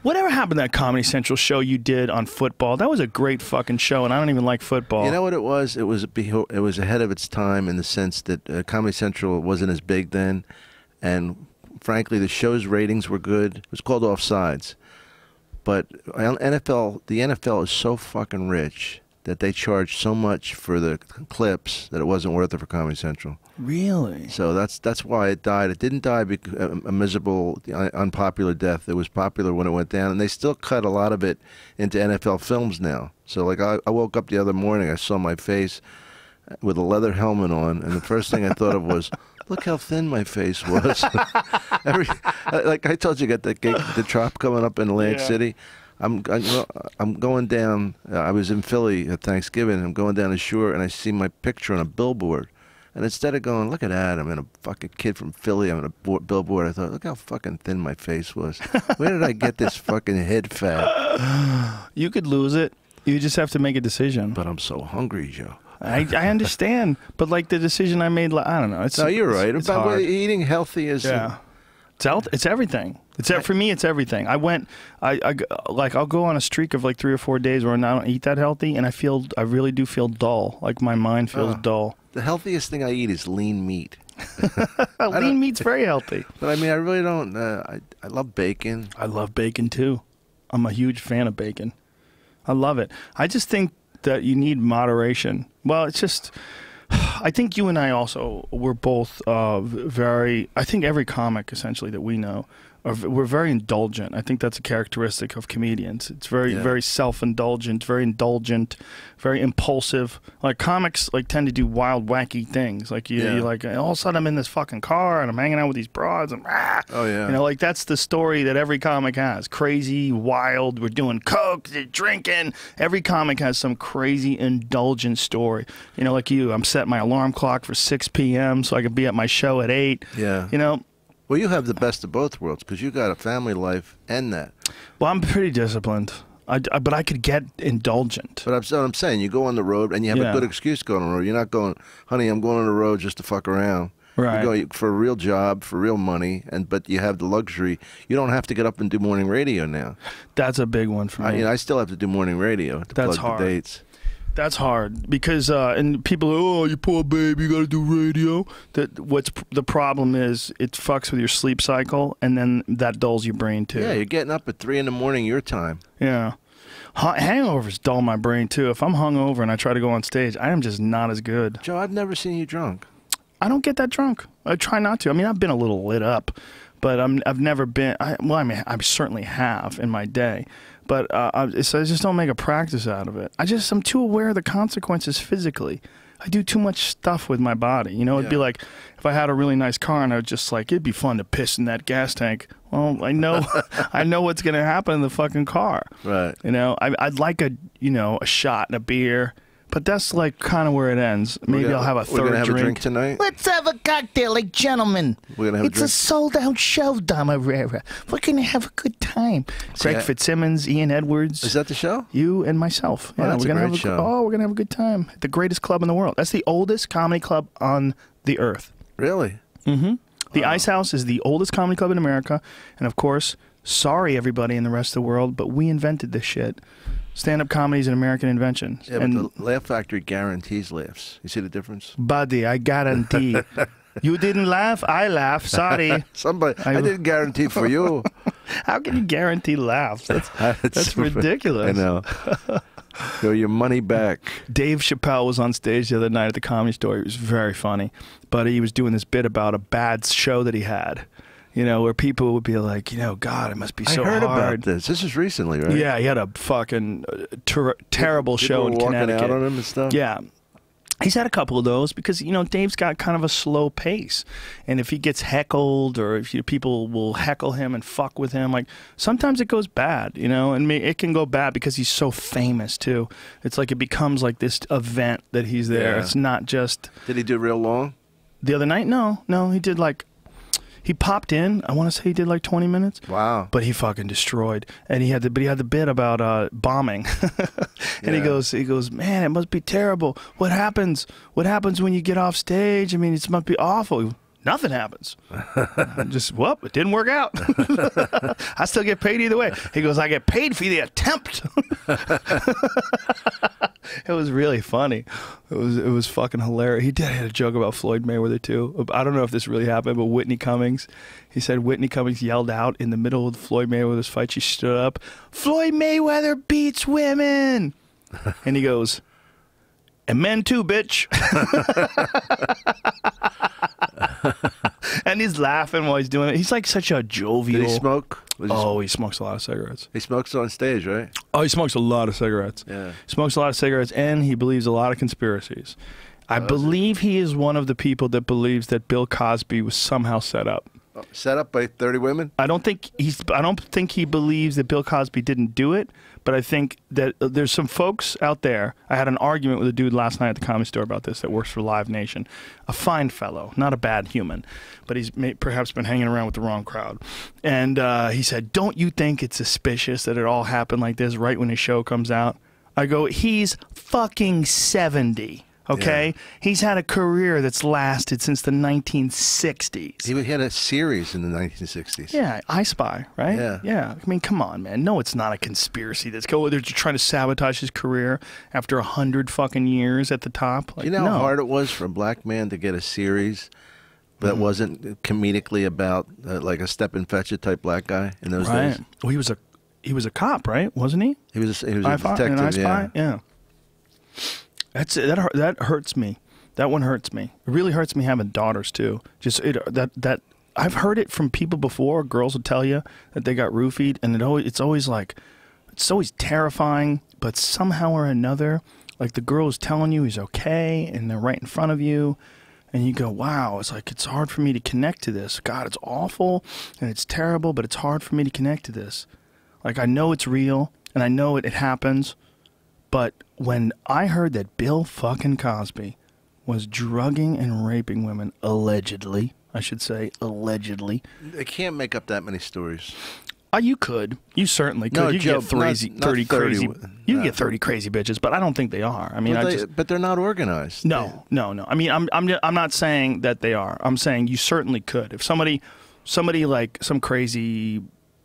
Whatever happened to that Comedy Central show you did on football? That was a great fucking show, and I don't even like football. You know what it was? It was ahead of its time in the sense that Comedy Central wasn't as big then, and frankly, the show's ratings were good. It was called Offsides, but the NFL is so fucking rich that they charge so much for the clips that it wasn't worth it for Comedy Central. Really? So that's why it died. It didn't die a miserable, unpopular death. It was popular when it went down, and they still cut a lot of it into NFL films now. So like I woke up the other morning, I saw my face with a leather helmet on, and the first thing I thought of was, look how thin my face was. Like I told you, got the Trop coming up in Atlantic City. I'm going down. I was in Philly at Thanksgiving. I'm going down the shore, and I see my picture on a billboard. And instead of going, look at that, I'm in a fucking kid from Philly, I'm in a billboard, I thought, look how fucking thin my face was. Where did I get this fucking head fat? You could lose it. You just have to make a decision. But I'm so hungry, Joe. I understand, but like the decision I made, I don't know. No, you're right. It's hard. Eating healthy is. Yeah. It's everything. For me, it's everything. I'll go on a streak of like 3 or 4 days where I don't eat that healthy, and I really do feel dull. Like my mind feels dull. The healthiest thing I eat is lean meat. Lean meat's very healthy. But I mean, I really don't. I love bacon. I love bacon too. I'm a huge fan of bacon. I love it. I just think that you need moderation. Well, it's just. I think you and I also were both very. I think every comic essentially that we know we're very indulgent. I think that's a characteristic of comedians. It's very self-indulgent, very indulgent, very impulsive. Like comics like tend to do wild, wacky things. Like you like all of a sudden I'm in this fucking car and I'm hanging out with these broads and you know, like that's the story that every comic has. Crazy, wild, we're doing coke, drinking. Every comic has some crazy indulgent story. You know, like you, I'm setting my alarm clock for 6 p.m. so I can be at my show at 8. Yeah. You know, well, you have the best of both worlds because you got a family life and that. well, I'm pretty disciplined. But I could get indulgent. But I'm saying, you go on the road and you have a good excuse to go on the road. You're not going, honey, I'm going on the road just to fuck around. Right. You go for a real job, for real money, but you have the luxury. You don't have to get up and do morning radio now. That's a big one for me. I still have to do morning radio to That's plug hard. the dates. That's hard because and people are, oh, you poor baby, you got to do radio. What's the problem is it fucks with your sleep cycle and then that dulls your brain too. Yeah, you're getting up at 3 in the morning your time. Yeah. Hangovers dull my brain too. If I'm hungover and I try to go on stage, I am just not as good. Joe, I've never seen you drunk. I don't get that drunk. I try not to. I mean, I've been a little lit up, but I've never been. I certainly have in my day, but I just don't make a practice out of it. I'm too aware of the consequences physically. I do too much stuff with my body. You know, it'd be like if I had a really nice car and I was just like, it'd be fun to piss in that gas tank. Well, I know, I know what's gonna happen in the fucking car. Right. You know, I'd like a shot and a beer. But that's like kind of where it ends. Maybe I'll have a third We're gonna have drink. a drink tonight. Let's have a cocktail like gentlemen. We're gonna have It's a a sold-out show, Dom Irrera. We're going to have a good time. Greg Fitzsimmons, Ian Edwards. Is that the show? You and myself. Oh, that's we're gonna a great have show. Oh, we're gonna have a good time. The greatest club in the world. That's the oldest comedy club on the earth. Really? Mm-hmm. The Ice House is the oldest comedy club in America, and of course, sorry everybody in the rest of the world, but we invented this shit. Stand-up comedy is an American invention. Yeah, and but the Laugh Factory guarantees laughs. You see the difference? buddy, I guarantee. You didn't laugh, I laugh. Sorry. I didn't guarantee for you. How can you guarantee laughs? That's ridiculous. I know. So your money back. Dave Chappelle was on stage the other night at the Comedy Store. It was very funny, but he was doing this bit about a bad show that he had. You know, where people would be like, you know, God, it must be so hard. I heard about this. This is recently, right? Yeah, he had a fucking terrible show in walking Connecticut. out on him and stuff? Yeah. He's had a couple of those because, you know, Dave's got kind of a slow pace. And if he gets heckled or if people will heckle him and fuck with him, like sometimes it goes bad, you know, and it can go bad because he's so famous too. It's like it becomes like this event that he's there. Yeah. It's not just... Did he do real long? The other night? No, he did like... He popped in. I want to say he did like 20 minutes. Wow. But he fucking destroyed. And he had the bit about bombing. And he goes, man, it must be terrible. What happens when you get off stage? I mean, it must be awful. Nothing happens. It didn't work out. I still get paid either way. He goes, I get paid for the attempt. It was really funny. It was fucking hilarious. He had a joke about Floyd Mayweather too. I don't know if this really happened, but Whitney Cummings, he said Whitney Cummings yelled out in the middle of Floyd Mayweather's fight. She stood up, Floyd Mayweather beats women. And he goes, and men too, bitch. And he's laughing while he's doing it. He's like such a jovial. Did he smoke? He smokes a lot of cigarettes. He smokes on stage, right? Oh, he smokes a lot of cigarettes. Yeah. He smokes a lot of cigarettes, and he believes a lot of conspiracies. I believe he is one of the people that believes that Bill Cosby was somehow set up. Set up by 30 women? I don't think he believes that Bill Cosby didn't do it, but I think that there's some folks out there. I had an argument with a dude last night at the Comedy Store about this that works for Live Nation. A fine fellow, not a bad human, but he's perhaps been hanging around with the wrong crowd. And he said, don't you think it's suspicious that it all happened like this right when his show comes out? I go, he's fucking 70. Okay, he's had a career that's lasted since the 1960s. He had a series in the 1960s. Yeah, I Spy, right? Yeah. Yeah. I mean, come on, man. No, it's not a conspiracy. They're trying to sabotage his career after 100 fucking years at the top. Like, You know how hard it was for a black man to get a series that wasn't comedically about like a Step and Fetch It type black guy in those days? Well, he was a cop, right? Wasn't he? He was a In I detective, Spy? Yeah. That hurts me. That one hurts me. It really hurts me having daughters too. Just that I've heard it from people before. Girls will tell you that they got roofied, and it's always terrifying. But somehow or another, like the girl is telling you he's okay, and they're right in front of you, and you go, wow, it's hard for me to connect to this. God, it's awful and it's terrible, but it's hard for me to connect to this. Like, I know it's real, and I know it happens, but when I heard that Bill fucking Cosby was drugging and raping women, allegedly, I should say, allegedly. They can't make up that many stories. You could. You certainly could. No, you Joe, get 30 not 30 crazy. You no. get 30 crazy bitches, but I don't think they are. I mean, but they're not organized. No. I mean, I'm not saying that they are. I'm saying you certainly could. If somebody like some crazy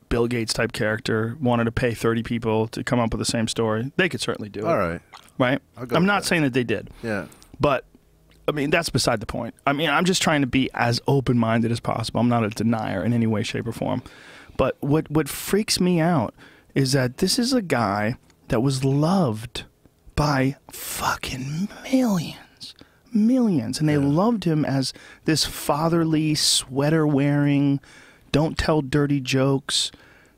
Bill Gates type character wanted to pay 30 people to come up with the same story, they could certainly do it. All right. Right? I'm not that. saying that they did. Yeah. But I mean, that's beside the point. I mean, I'm just trying to be as open-minded as possible. I'm not a denier in any way, shape, or form. But what freaks me out is that this is a guy that was loved by fucking millions. And they loved him as this fatherly, sweater-wearing, don't tell dirty jokes,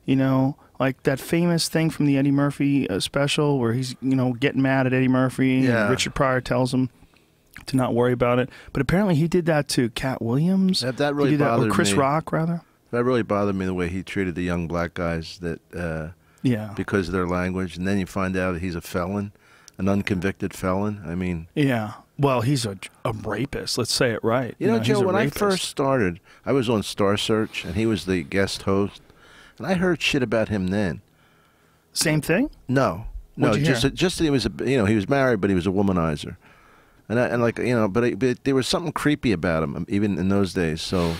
you know, like that famous thing from the Eddie Murphy special where he's, you know, getting mad at Eddie Murphy and Richard Pryor tells him to not worry about it. But apparently he did that to Cat Williams. That really bothered me. Or Chris Rock, rather. That really bothered me, the way he treated the young black guys because of their language. And then you find out he's a felon, an unconvicted felon. I mean... Yeah. Well, he's a rapist. Let's say it right. You know, Joe, when I first started, I was on Star Search, and he was the guest host. And I heard shit about him then. Same thing? No. Just that he was he was married, but he was a womanizer. But there was something creepy about him, even in those days. So...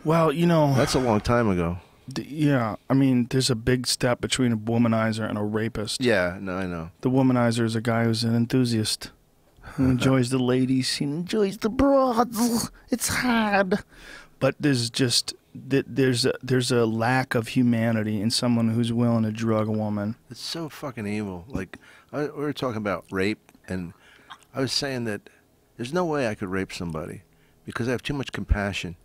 Well, you know... That's a long time ago. Yeah, I mean, there's a big step between a womanizer and a rapist. Yeah, no, I know. The womanizer is a guy who's an enthusiast, who enjoys the ladies, he enjoys the broads. It's hard. But there's a lack of humanity in someone who's willing to drug a woman. It's so fucking evil. Like, we were talking about rape, and I was saying that there's no way I could rape somebody because I have too much compassion.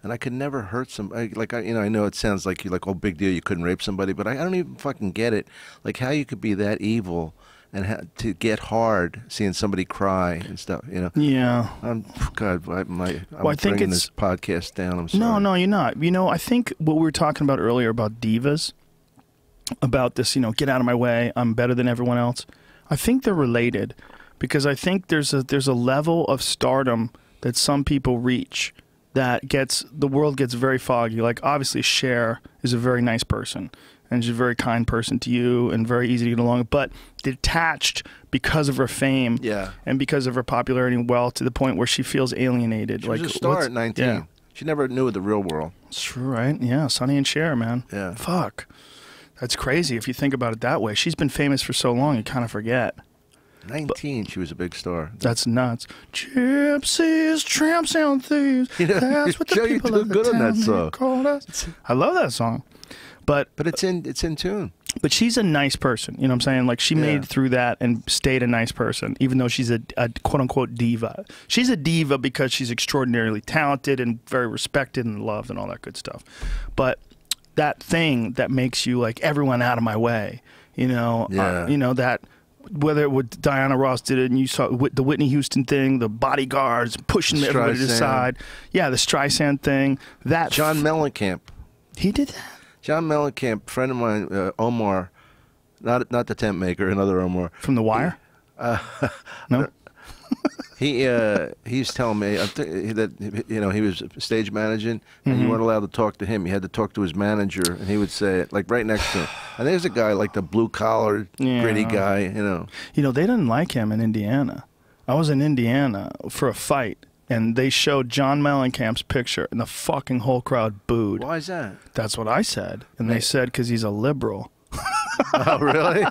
And I could never hurt somebody. I know it sounds like you're like, oh, big deal, you couldn't rape somebody, but I don't even fucking get it. Like, how you could be that evil and to get hard seeing somebody cry and stuff, you know? Yeah. I'm I think bringing this podcast down. I'm sorry. No, you're not. You know, I think what we were talking about earlier about divas, about this, you know, get out of my way, I'm better than everyone else. I think they're related because I think there's a level of stardom that some people reach that the world gets very foggy. Like, obviously Cher is a very nice person and she's a very kind person to you and very easy to get along with, but detached because of her fame and because of her popularity and wealth to the point where she feels alienated. She was a star at 19. Yeah. She never knew the real world. That's true, right? Yeah, Sonny and Cher, man. Yeah. Fuck. That's crazy if you think about it that way. She's been famous for so long, you kind of forget. 19, she was a big star. That's nuts. Gypsies, tramps, and thieves. That's what the Joe, people you of do the good on town that song. called us. I love that song. But it's in tune. But she's a nice person. You know what I'm saying? Like, she made it through that and stayed a nice person, even though she's a quote-unquote diva. She's a diva because she's extraordinarily talented and very respected and loved and all that good stuff. But that thing that makes you, like, everyone out of my way, you know, that... Whether Diana Ross did it and you saw the Whitney Houston thing, the bodyguards pushing everybody to the side. Yeah, the Streisand thing. John Mellencamp. He did that? John Mellencamp, friend of mine, Omar, not the tent maker, another Omar. From The Wire? No? He was telling me that he was stage managing and you weren't allowed to talk to him. You had to talk to his manager, and he would say it like right next to him. And there's a guy like the blue collar, gritty guy, you know. You know, they didn't like him in Indiana. I was in Indiana for a fight, and they showed John Mellencamp's picture, and the fucking whole crowd booed. Why is that? That's what I said, and they said because he's a liberal. Oh, really?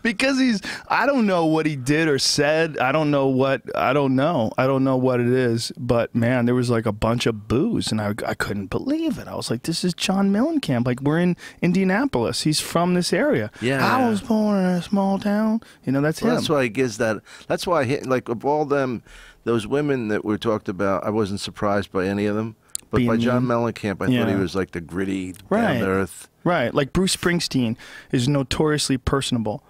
Because I don't know what he did or said. I don't know what it is. But man, there was like a bunch of boos, and I couldn't believe it. I was like, this is John Mellencamp. Like, we're in Indianapolis. He's from this area. Yeah. I was born in a small town. You know, that's him. That's why he gives that. That's why, like, of all them, those women that we talked about, I wasn't surprised by any of them. But being by John mean. Mellencamp, I thought he was like the gritty, Right. down to earth. Right. Like Bruce Springsteen is notoriously personable.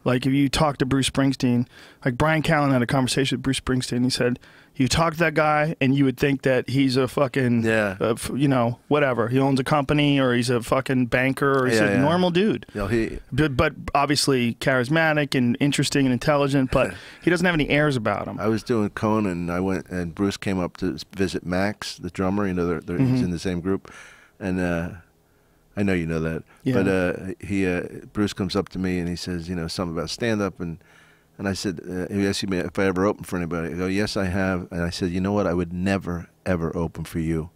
Like if you talk to Bruce Springsteen, like Brian Callen had a conversation with Bruce Springsteen. He said, you talk to that guy and you would think that he's a fucking, you know, whatever. He owns a company or he's a fucking banker or he's a normal dude. You know, but obviously charismatic and interesting and intelligent, but he doesn't have any airs about him. I was doing Conan and I went and Bruce came up to visit Max, the drummer. You know, he's in the same group. And I know you know that. Yeah. But Bruce comes up to me and he says, you know, something about stand-up. And I said, he asked me if I ever opened for anybody. I go, yes, I have. And I said, you know what? I would never, ever open for you.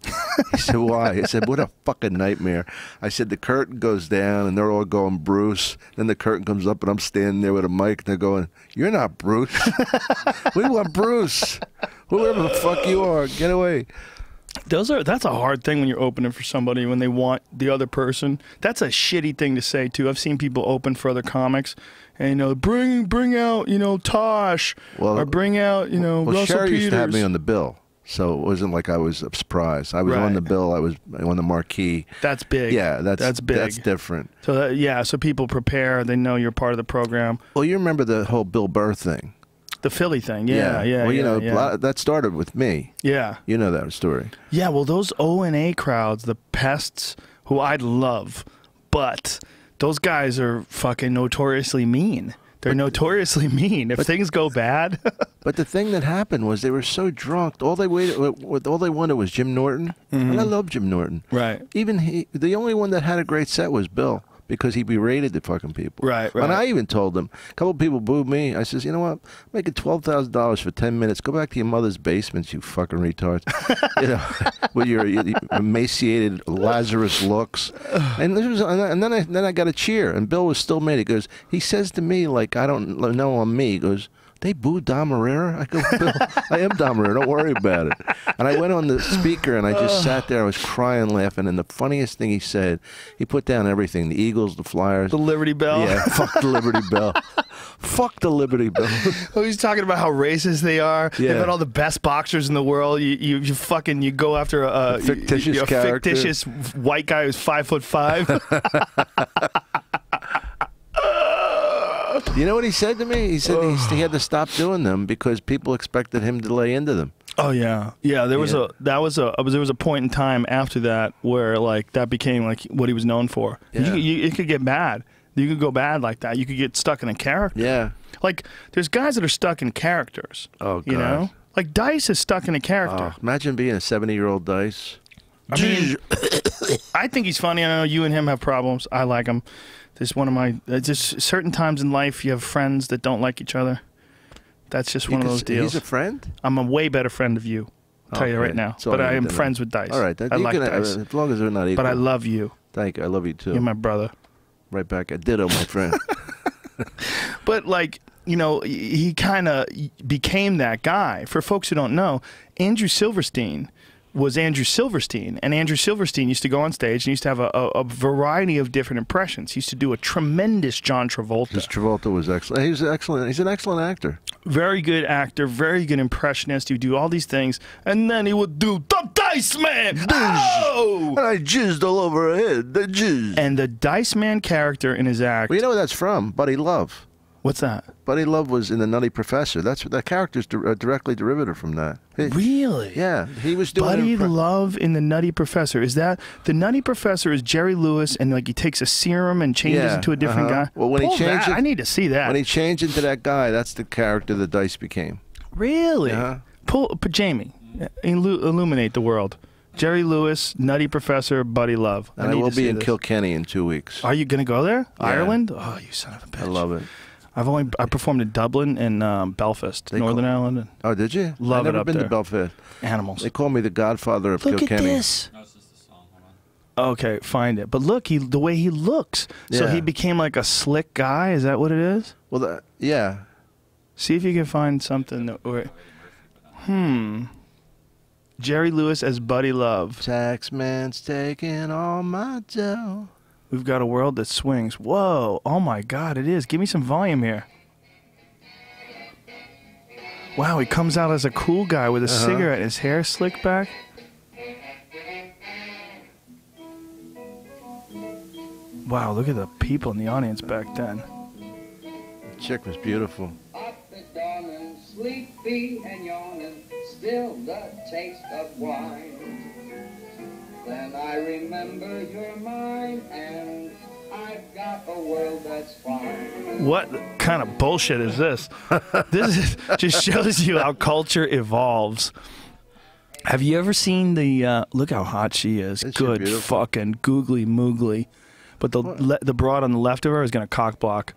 He said, why? I said, what a fucking nightmare. I said, the curtain goes down and they're all going, Bruce. Then the curtain comes up and I'm standing there with a mic and they're going, you're not Bruce. We want Bruce. Whoever the fuck you are, get away. That's a hard thing when you're opening for somebody when they want the other person. That's a shitty thing to say too. I've seen people open for other comics, and you know, bring out, you know, Tosh, or bring out, you know, Russell Sherry Peters. used to have me on the bill, so it wasn't like I was surprised. I was on the bill. I was on the marquee. That's big. Yeah, that's big. That's different. So so people prepare. They know you're part of the program. Well, you remember the whole Bill Burr thing. The Philly thing, Well, you know, that started with me. Yeah. You know that story. Yeah, well, those O&A crowds, the pests, who I love, but those guys are fucking notoriously mean. They're notoriously mean. If things go bad. But the thing that happened was they were so drunk. All they wanted was Jim Norton, and I love Jim Norton. Right. Even the only one that had a great set was Bill. Because he berated the fucking people. Right. And I even told them, a couple of people booed me. I says, you know what? I'm making $12,000 for 10 minutes. Go back to your mother's basement, you fucking retards. You know, with your emaciated Lazarus looks. And then I got a cheer, and Bill was still mad. He says to me, like, I don't know on me. He goes, they booed Dom Irrera? I go, Bill, I am Dom Irrera. Don't worry about it. And I went on the speaker, and I just sat there. I was crying, laughing. And the funniest thing he said, he put down everything, the Eagles, the Flyers. The Liberty Bell. Yeah, fuck the Liberty Bell. Fuck the Liberty Bell. Oh, he's talking about how racist they are. Yeah. They've got all the best boxers in the world. You go after a fictitious character. Fictitious white guy who's 5'5". You know what he said to me? He said he had to stop doing them because people expected him to lay into them. Oh yeah, yeah. There was a point in time after that where like that became like what he was known for. Yeah. It could get bad. You could go bad like that. You could get stuck in a character. Yeah. Like there's guys that are stuck in characters. Oh God. You know, like Dice is stuck in a character. Oh, imagine being a 70-year-old Dice. I mean, I think he's funny. I know you and him have problems. I like him. There's just certain times in life you have friends that don't like each other. That's just one of those deals. He's a friend? I'm a way better friend of you. I'll tell you right now. But I am friends with Dice. All right. I like Dice. As long as they're not equal. But I love you. Thank you. I love you too. You're my brother. Right back. I ditto, my friend. But like, you know, he kind of became that guy. For folks who don't know, Andrew Silverstein was Andrew Silverstein, and Andrew Silverstein used to go on stage and used to have a variety of different impressions. He used to do a tremendous John Travolta. His Travolta was excellent. He was excellent. He's an excellent actor. Very good actor, very good impressionist. He would do all these things, and then he would do the Dice Man. Oh! And I jizzed all over her head. The jizz. And the Dice Man character in his act. Well, you know where that's from? Buddy Love. What's that? Buddy Love was in The Nutty Professor. That's that character's directly derivative from that. Really? Yeah, he was doing. Buddy Love in The Nutty Professor. Is that the Nutty Professor? Is Jerry Lewis and like he takes a serum and changes into a different guy? Well, when he changed, I need to see that. When he changed into that guy, that's the character that Dice became. Really? Jamie, illuminate the world. Jerry Lewis, Nutty Professor, Buddy Love. And I will be in Kilkenny in 2 weeks. Are you going to go there? Yeah. Ireland? Oh, you son of a bitch! I love it. I performed in Dublin and Belfast, Northern Ireland. Oh, did you? Love I've it up never been there. to Belfast. Animals. They call me the Godfather of Look Kilkenny. Look at this. No, it's just the song. Hold on. Okay, find it. But look, the way he looks. So Yeah. he became like a slick guy. Is that what it is? Well, yeah. See if you can find something. Jerry Lewis as Buddy Love. Taxman's taking all my dough. We've got a world that swings. Whoa. Oh, my God, it is. Give me some volume here. Wow, he comes out as a cool guy with a cigarette and his hair slicked back. Wow, look at the people in the audience back then. The chick was beautiful. Up at dawn and sleepy and yawning, still the taste of wine. Then I remember you're mine, and I've got a world that's fine. What kind of bullshit is this? Just shows you how culture evolves. Have you ever seen the, look how hot she is. Isn't she Good beautiful? fucking googly moogly. But the broad on the left of her is going to cock block.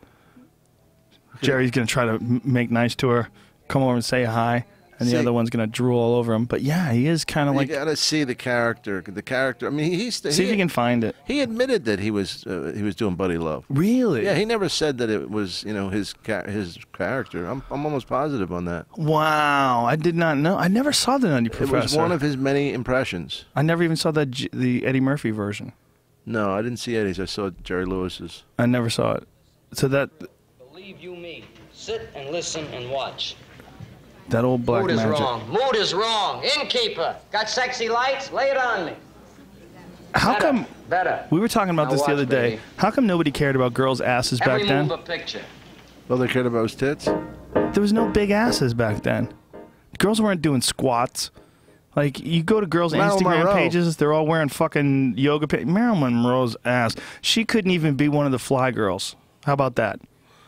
Jerry's going to try to make nice to her, come over and say hi, and the See- other one's going to drool all over him. But yeah, he is kind of You like, gotta see the character. The character. I mean, see if you can find it. He admitted that he was doing Buddy Love. Really? Yeah, he never said that it was his character. I'm almost positive on that. Wow, I did not know. I never saw the Nutty Professor. It was one of his many impressions. I never even saw the Eddie Murphy version. No, I didn't see Eddie's. I saw Jerry Lewis's. I never saw it. So that Believe you me. Sit and listen and watch. old black Mood is magic. wrong. Mood is wrong. Innkeeper. Got sexy lights? Lay it on me. How Better. come Better. we were talking about Now this the watch, other day? baby. How come nobody cared about girls' asses back Every then? move a picture. Well, they cared about his tits. There was no big asses back then. Girls weren't doing squats. Like, you go to girls' Marilyn Instagram Monroe. pages, they're all wearing fucking yoga pants. Marilyn Monroe's ass. She couldn't even be one of the fly girls. How about that?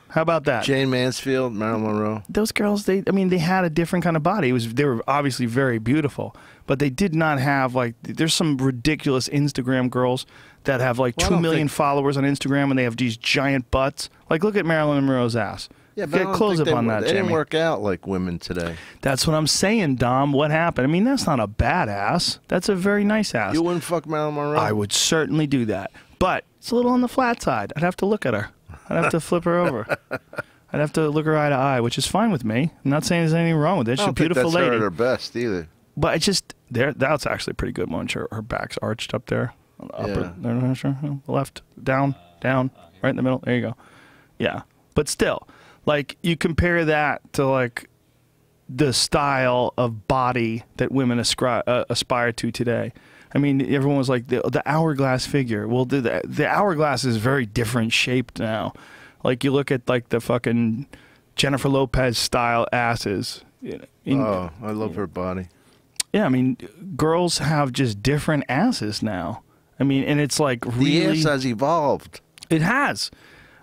How about that? Jane Mansfield, Marilyn Monroe. Those girls, they had a different kind of body. They were obviously very beautiful, but they did not have, like, there's some ridiculous Instagram girls that have like Well, I 2 don't million think- followers on Instagram and they have these giant butts. Like, look at Marilyn Monroe's ass. Yeah, but I Get don't close think up they, on that, They didn't Jimmy. work out like women today. That's what I'm saying, Dom. What happened? I mean, that's not a bad ass. That's a very nice ass. You wouldn't fuck Marilyn Monroe? I would certainly do that. But it's a little on the flat side. I'd have to look at her. I'd have to flip her over. I'd have to look her eye to eye, which is fine with me. I'm not saying there's anything wrong with it. I She's a don't think beautiful that's her lady. at her best either. But it's just, that's actually a pretty good one. Her back's arched up there. Upper, left, down, right in the middle. There you go. Yeah. But still, like, you compare that to, like, the style of body that women aspire to today. I mean, everyone was like, the hourglass figure. Well, the hourglass is very different shaped now. Like, you look at, like, the fucking Jennifer Lopez style asses. Oh, I love her body. Yeah, I mean, girls have just different asses now. I mean, and it's like really... The ass has evolved. It has.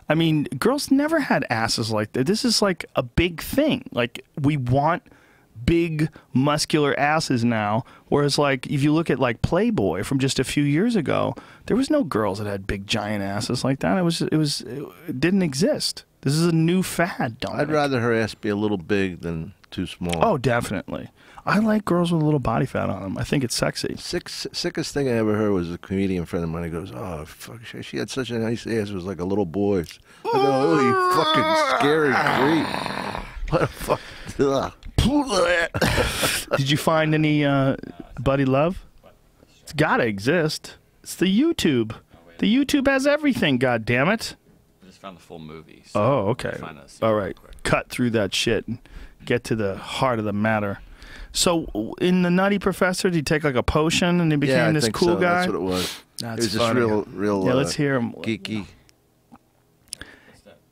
I mean, girls never had asses like that. This is like a big thing. Like, we want big, muscular asses now. Whereas, like, if you look at, like, Playboy from just a few years ago, there was no girls that had big, giant asses like that. It didn't exist. This is a new fad, Dominic. I'd rather her ass be a little big than too small. Oh, definitely. I like girls with a little body fat on them. I think it's sexy. Sickest thing I ever heard was a comedian friend of mine who goes, "Oh, fuck, she had such a nice ass. It was like a little boy's." I go, "Oh, you fucking scary creep. What a fuck." Ugh. Did you find any Buddy Love? It's gotta exist. It's the YouTube. The YouTube has everything, God damn it. I just found the full movie. So Oh, okay. find us All real right. quick. Cut through that shit and get to the heart of the matter. So, in the Nutty Professor, did he take like a potion and he became Yeah, I this think cool so. guy? That's what it was. That's it was just funny. real. Yeah, let's hear him. Geeky.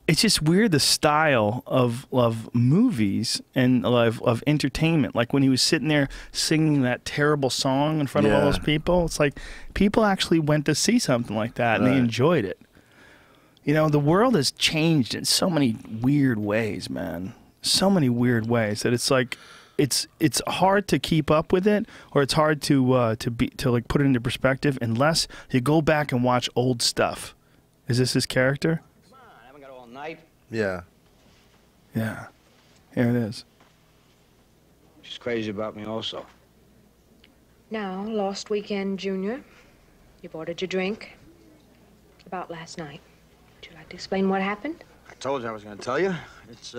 It's just weird, the style of movies and of entertainment. Like when he was sitting there singing that terrible song in front of all Yeah. those people, it's like people actually went to see something like that and they Right. enjoyed it. You know, the world has changed in so many weird ways, man. So many weird ways that it's like it's hard to keep up with it, or it's hard to like put it into perspective unless you go back and watch old stuff. Is this his character? Come on, I haven't got all night. Yeah. Yeah. Here it is. She's crazy about me also. Now, last weekend, Junior, you've ordered your drink. About last night. Would you like to explain what happened? I told you I was going to tell you. It's,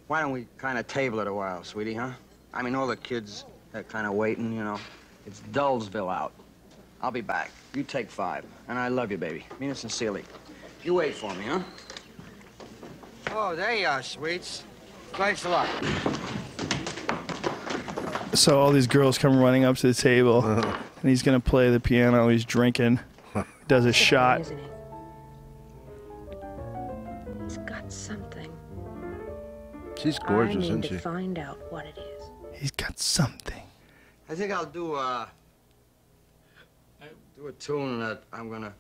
why don't we kind of table it a while, sweetie, huh? I mean, all the kids are kind of waiting, you know. It's Dullsville out. I'll be back. You take 5. And I love you, baby. Mean it sincerely. You wait for me, huh? Oh, there you are, sweets. Thanks a lot. So all these girls come running up to the table, and he's gonna play the piano. He's drinking, Does a shot. Isn't it? It's got something. She's gorgeous, I isn't need she? to find out what it is. He's got something. I think I'll do a tune that I'm gonna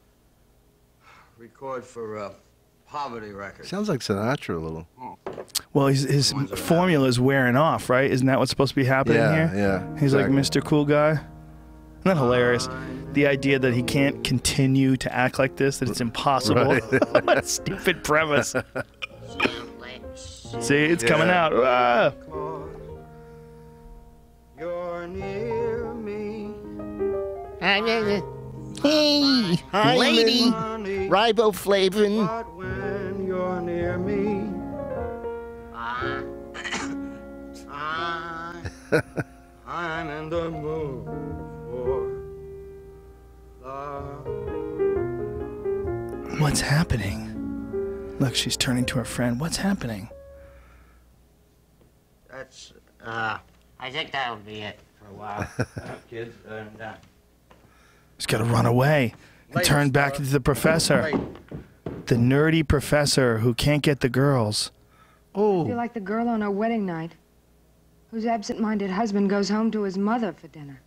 record for Poverty Records. Sounds like Sinatra a little. Well, his formula is wearing off, right? Isn't that what's supposed to be happening here? Yeah. He's exactly. like Mr. Cool Guy. Isn't that hilarious? The idea that he can't continue to act like this, that it's impossible. Right. What a stupid premise. See, it's coming out. Ah! You're near me. Hey, lady, riboflavin. But when you're near me, I'm in the mood for love. What's happening? Look, she's turning to her friend. What's happening? That's, I think that'll be it for a while. Kids, and, He's got to run away and Ladies, turn back to the professor. wait. The nerdy professor who can't get the girls. I feel like the girl on her wedding night, whose absent-minded husband goes home to his mother for dinner.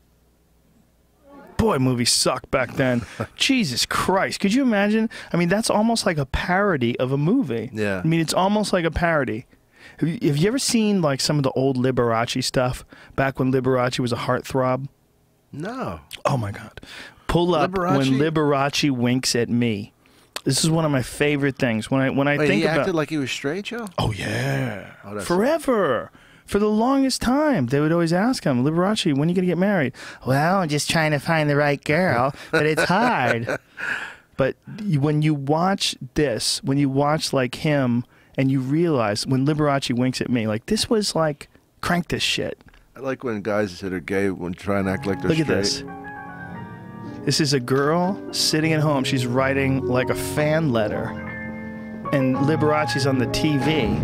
Boy, movies sucked back then. Jesus Christ. Could you imagine? I mean, that's almost like a parody of a movie. Yeah. I mean, it's almost like a parody. Have you ever seen, like, some of the old Liberace stuff? Back when Liberace was a heartthrob? No. Oh, my God. Pull up Liberace? When Liberace winks at me. This is one of my favorite things. When I Wait, think he about... acted like he was straight, Joe? Oh, yeah. Oh, that's- Forever. For the longest time, they would always ask him, Liberace, when are you going to get married? Well, I'm just trying to find the right girl, but it's hard. But when you watch this, when you watch like him, and you realize when Liberace winks at me, like this was like, crank this shit. I like when guys that are gay would try and act like they're Look straight. at this. This is a girl sitting at home. She's writing like a fan letter. And Liberace's on the TV.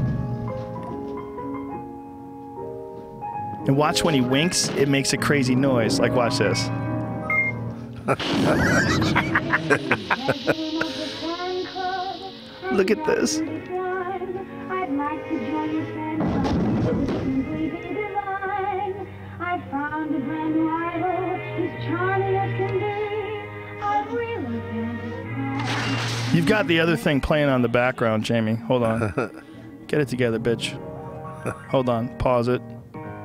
And watch when he winks, it makes a crazy noise. Like, watch this. Look at this. You've got the other thing playing on the background, Jamie. Hold on. Get it together, bitch. Hold on. Pause it.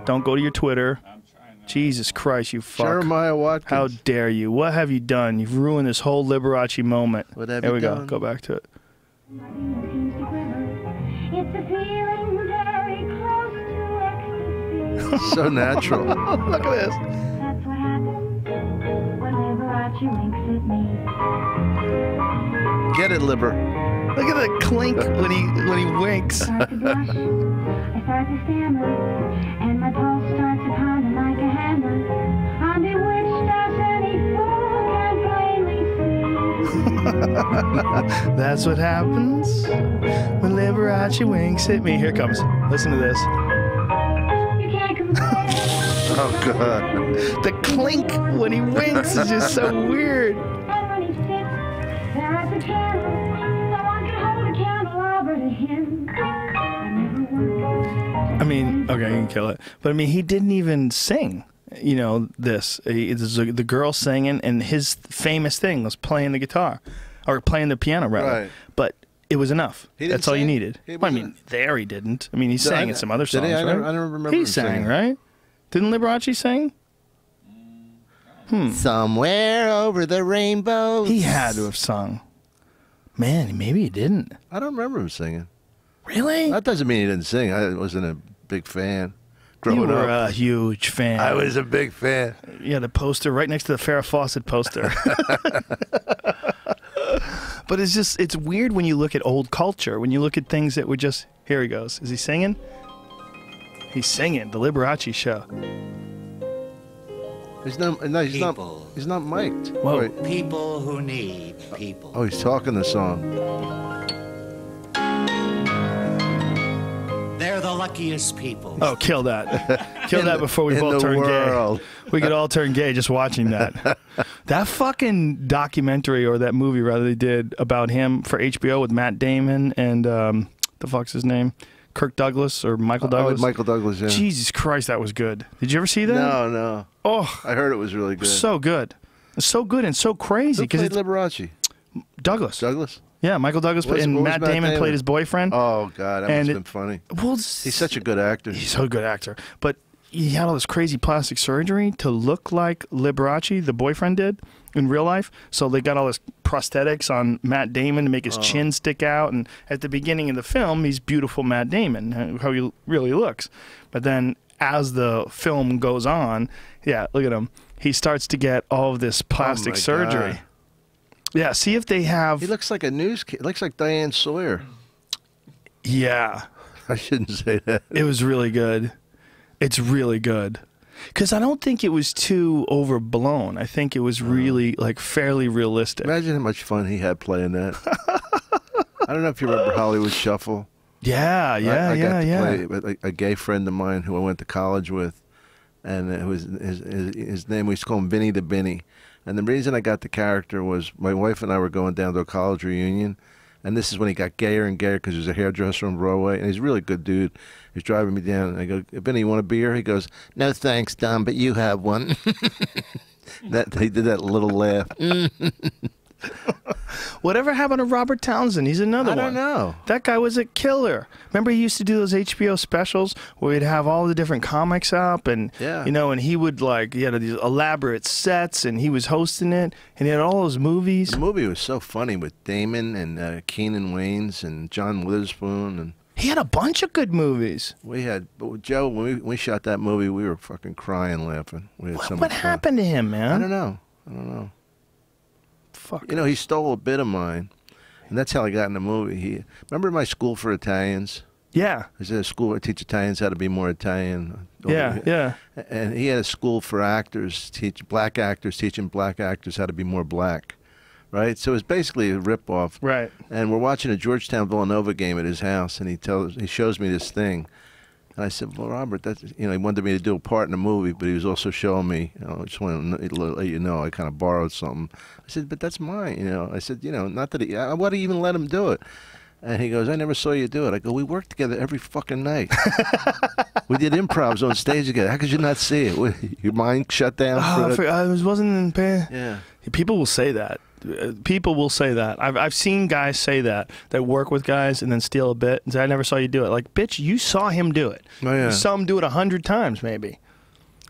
Don't go to your Twitter. Jesus Christ, you fuck. Jeremiah Watkins. How dare you? What have you done? You've ruined this whole Liberace moment. What have There you we done? go. Go back to it. So natural. Look at this. That's what happens when Liberace winks at me. Get it, Liber. Look at the clink when he winks. I start to blush, I start to stammer, and my pulse starts to pound like a hammer. I'm bewitched as any fool can plainly see. That's what happens when Liberace winks at me. Here it comes. Listen to this. You can't compare. Oh, God. The clink when he winks is just so weird. And when he sits there at the piano, no one can hold a candelabra to him. I never once. I mean, okay, I can kill it. But I mean, he didn't even sing, you know, this. The girl singing, and his famous thing was playing the guitar. Or playing the piano, rather. Right. But it was enough. He didn't That's all you sing? needed. He Well, I wasn't- mean, there he didn't. I mean, he sang in some other Did songs, he? I right? never remember He him sang, singing. right? Didn't Liberace sing? Somewhere over the rainbow. He had to have sung. Man, maybe he didn't. I don't remember him singing. Really? That doesn't mean he didn't sing. I wasn't a big fan. You Growing were up, a huge fan. I was a big fan. Yeah, the poster right next to the Farrah Fawcett poster. But it's weird when you look at old culture, when you look at things that were just, here he goes. Is he singing? He's singing, the Liberace show. He's not mic'd. Whoa. Wait. People who need people. Oh, he's talking the song. They're the luckiest people. Oh, kill that. Kill that before we in both the turn world. gay. We could all turn gay just watching that. That fucking documentary, or that movie rather, they did about him for HBO with Matt Damon and the fuck's his name? Kirk Douglas or Michael Douglas? Michael Douglas, yeah. Jesus Christ, that was good. Did you ever see that? No. Oh, I heard it was really good. So good. So good and so crazy. Who played Liberace? Douglas. Douglas? Yeah, Michael Douglas and Matt Damon played his boyfriend. Oh, God, that must have been funny. Well, he's such a good actor. He's so good actor. But he had all this crazy plastic surgery to look like Liberace, the boyfriend, did in real life. So they got all this prosthetics on Matt Damon to make his chin stick out. And at the beginning of the film, he's beautiful Matt Damon, how he really looks. But then as the film goes on, yeah, look at him. He starts to get all of this plastic surgery. God. Yeah, see if they have... He looks like a news kid. He looks like Diane Sawyer. Yeah. I shouldn't say that. It was really good. It's really good. Because I don't think it was too overblown. I think it was really, like, fairly realistic. Imagine how much fun he had playing that. I don't know if you remember Hollywood Shuffle. Yeah. I got to play with a gay friend of mine who I went to college with. And it was his name, we used to call him Vinny the Binny. And the reason I got the character was my wife and I were going down to a college reunion. And this is when he got gayer and gayer because he was a hairdresser on Broadway. And he's a really good dude. He's driving me down. And I go, Benny, you want a beer? He goes, no thanks, Dom, but you have one. He did that little laugh. Whatever happened to Robert Townsend? He's another one. I don't know. That guy was a killer. Remember he used to do those HBO specials where he'd have all the different comics up and, you know, and he would like, he had these elaborate sets and he was hosting it and he had all those movies. The movie was so funny with Damon and Keenan Waynes and John Witherspoon. And he had a bunch of good movies. We had, Joe, when we shot that movie, we were fucking crying laughing. We had so much what fun. happened to him, man? I don't know. Fuck. You know, he stole a bit of mine, and that's how I got in the movie. Remember my school for Italians? Yeah. I was at a school where I teach Italians how to be more Italian. Yeah. And he had a school for actors, teaching black actors how to be more black, right? So it was basically a ripoff. Right. And we're watching a Georgetown Villanova game at his house, and he shows me this thing. And I said, well, Robert, that's, you know, he wanted me to do a part in the movie, but he was also showing me, you know, I just wanted to let you know I kind of borrowed something. I said, but that's mine, you know. I said, you know, not that why do you even let him do it? And he goes, I never saw you do it. I go, we worked together every fucking night. We did improvs on stage together. How could you not see it? Your mind shut down? I wasn't in pain. Yeah. People will say that. People will say that. I've seen guys say that work with guys and then steal a bit and say, I never saw you do it. Like, bitch, you saw him do it. Oh, yeah. You saw him do it 100 times, maybe.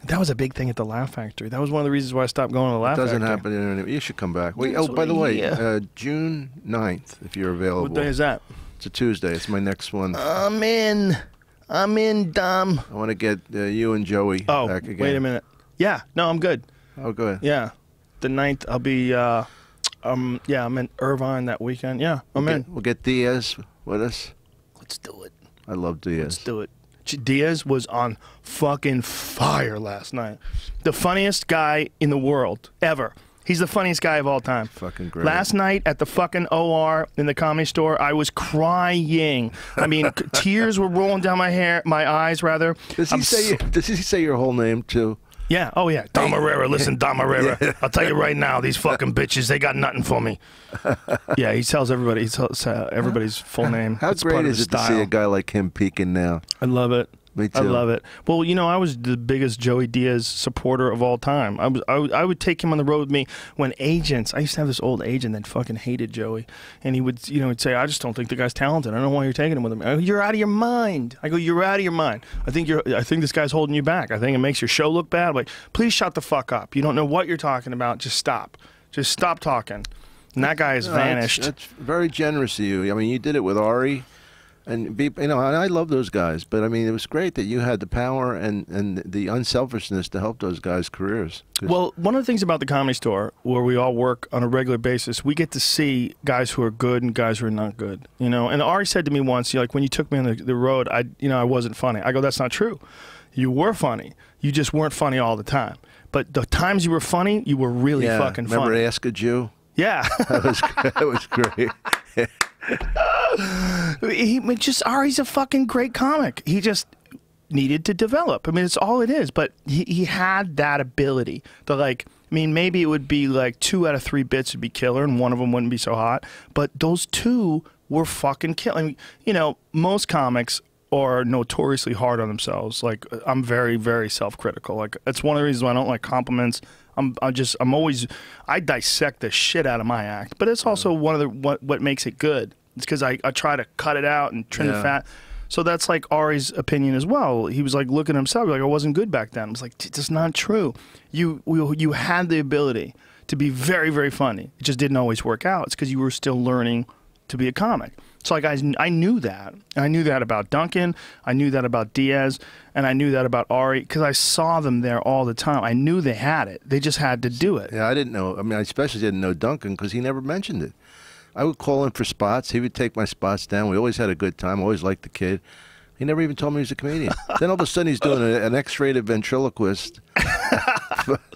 That was a big thing at the Laugh Factory. That was one of the reasons why I stopped going to the Laugh Factory. It doesn't happen anymore. You should come back. Wait, by the way, June 9th, if you're available. What day is that? It's a Tuesday. It's my next one. I'm in, Dom. I want to get you and Joey back again. Wait a minute. Yeah, no, I'm good. Oh, go ahead. Yeah. The 9th, I'll be, I'm in Irvine that weekend. Yeah, I'm in. We'll get Diaz with us. Let's do it. I love Diaz. Let's do it. Diaz was on fucking fire last night. The funniest guy in the world, ever. He's the funniest guy of all time. Fucking great. Last night at the fucking OR in the Comedy Store, I was crying. I mean, tears were rolling down my eyes, rather. Does he say your whole name, too? Yeah. Oh, yeah. Dom Irrera. Listen, Dom Irrera. Yeah. I'll tell you right now, these fucking bitches, they got nothing for me. Yeah, he tells everybody. He tells everybody's full name. How great is it to see a guy like him peaking now? I love it. Me too. I love it. Well, you know, I was the biggest Joey Diaz supporter of all time. I would take him on the road with me when agents. I used to have this old agent that fucking hated Joey, and he would, you know, he'd say, "I just don't think the guy's talented. I don't know why you're taking him with him." I go, "You're out of your mind." I go, "You're out of your mind. I think this guy's holding you back. I think it makes your show look bad." I'm like, please shut the fuck up. You don't know what you're talking about. Just stop. Just stop talking. And that guy has vanished. That's very generous of you. I mean, you did it with Ari. And you know, I love those guys, but I mean, it was great that you had the power and the unselfishness to help those guys' careers. Well, one of the things about the Comedy Store, where we all work on a regular basis, we get to see guys who are good and guys who are not good. You know, and Ari said to me once, like when you took me on the road, I wasn't funny. I go, that's not true. You were funny. You just weren't funny all the time. But the times you were funny, you were really fucking funny. Remember Ask a Jew? Yeah, that was great. Ari's a fucking great comic. needed to develop. I mean, it's all it is. But he had that ability to, like, I mean, maybe it would be like 2 out of 3 bits would be killer and one of them wouldn't be so hot. But those 2 were fucking killing. I mean, you know, most comics are notoriously hard on themselves. Like, I'm very, very self-critical. Like, it's one of the reasons why I don't like compliments. I dissect the shit out of my act. But it's also one of the, what makes it good. It's because I try to cut it out and trim the fat. So that's like Ari's opinion as well. He was like looking at himself like, I wasn't good back then. I was like, that's not true. You had the ability to be very, very funny. It just didn't always work out. It's because you were still learning to be a comic. So like I knew that. I knew that about Duncan. I knew that about Diaz. And I knew that about Ari because I saw them there all the time. I knew they had it. They just had to do it. Yeah, I didn't know. I mean, I especially didn't know Duncan because he never mentioned it. I would call him for spots. He would take my spots down. We always had a good time. Always liked the kid. He never even told me he was a comedian. Then all of a sudden he's doing an X-rated ventriloquist.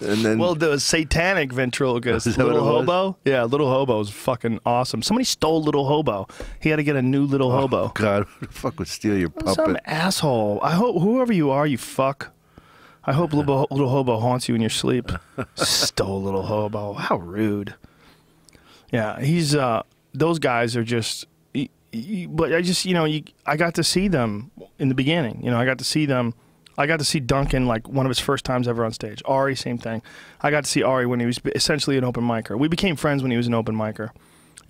And then, well, the satanic ventriloquist, Is that Little what it was? Hobo. Yeah, Little Hobo is fucking awesome. Somebody stole Little Hobo. He had to get a new Little Hobo. God, who the fuck would steal your puppet? Some asshole. I hope whoever you are, you fuck. I hope Little Hobo haunts you in your sleep. Stole Little Hobo. How rude. Yeah, he's those guys are just. But I just, you know, I got to see them in the beginning. You know, I got to see them. I got to see Duncan like one of his first times ever on stage. Ari, same thing. I got to see Ari when he was essentially an open micer. We became friends when he was an open micer.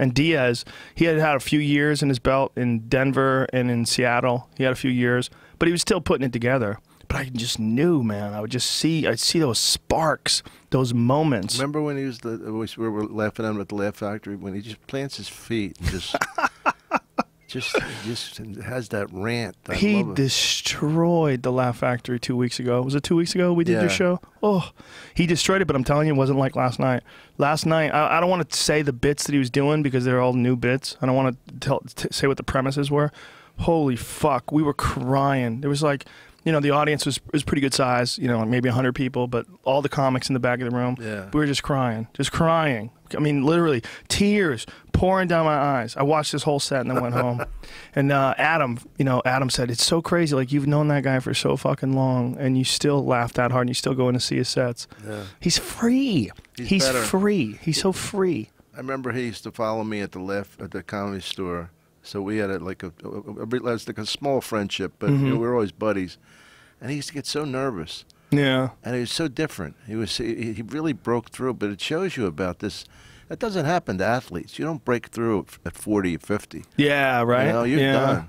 And Diaz, he had a few years in his belt in Denver and in Seattle. He had a few years, but he was still putting it together. But I just knew, man. I'd see those sparks, those moments. Remember when he was we were laughing at him at the Laugh Factory when he just plants his feet and just. Just has that rant. He destroyed the Laugh Factory 2 weeks ago. Was it 2 weeks ago we did your show? Oh, he destroyed it, but I'm telling you, it wasn't like last night. Last night, I don't want to say the bits that he was doing because they're all new bits. I don't want to say what the premises were. Holy fuck, we were crying. There was like, you know, the audience was pretty good size, you know, maybe 100 people, but all the comics in the back of the room, we were just crying. I mean, literally, tears pouring down my eyes. I watched this whole set and then went home. And Adam said, it's so crazy. Like, you've known that guy for so fucking long, and you still laugh that hard, and you still go in to see his sets. Yeah. He's free. He's free. He's so free. I remember he used to follow me at the Comedy Store. So we had like a small friendship, but you know, we were always buddies. And he used to get so nervous. Yeah. And he was so different. He really broke through, but it shows you about this. That doesn't happen to athletes. You don't break through at 40 or 50. Yeah, right? You know, you're done.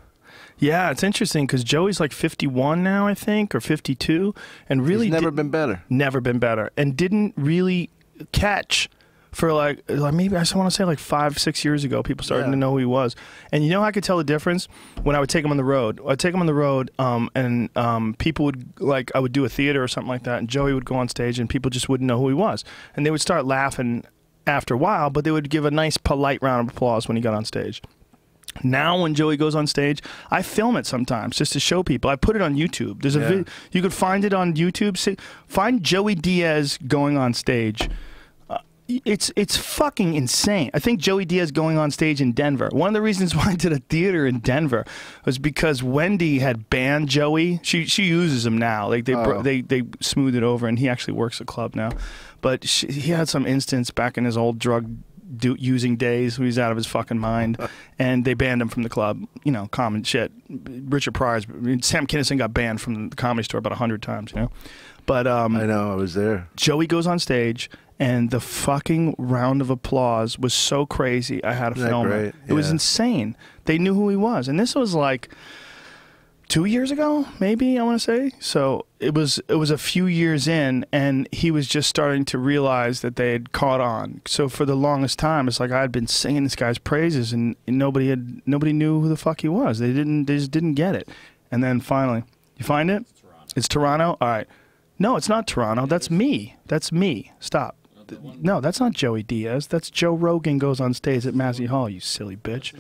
Yeah, it's interesting because Joey's like 51 now, I think, or 52. And really He's never been better. Never been better. And didn't really catch for like maybe I just want to say like 5-6 years ago, people started to know who he was. And you know how I could tell the difference? When I would take him on the road. I'd take him on the road and people would, like, I would do a theater or something like that, and Joey would go on stage and people just wouldn't know who he was. And they would start laughing after a while, but they would give a nice polite round of applause when he got on stage. Now when Joey goes on stage, I film it sometimes just to show people. I put it on YouTube. There's a video. You could find it on YouTube. Find Joey Diaz going on stage. It's fucking insane. I think Joey Diaz going on stage in Denver. One of the reasons why I did a theater in Denver was because Wendy had banned Joey. She uses him now. Like they smoothed it over, and he actually works a club now. But he had some instance back in his old drug using days when he was out of his fucking mind, and they banned him from the club. You know, common shit. Richard Pryor's, Sam Kinison got banned from the Comedy Store about 100 times. You know, but I know, I was there. Joey goes on stage. And the fucking round of applause was so crazy, I had to film it. It was insane. They knew who he was. And this was like 2 years ago, maybe, I want to say. So it was a few years in, and he was just starting to realize that they had caught on. So for the longest time, it's like I had been singing this guy's praises, and nobody knew who the fuck he was. They just didn't get it. And then finally, you find it? It's Toronto? All right. No, it's not Toronto. That's me. That's me. Stop. No, that's not Joey Diaz. That's Joe Rogan goes on stage at Massey Hall, you silly bitch.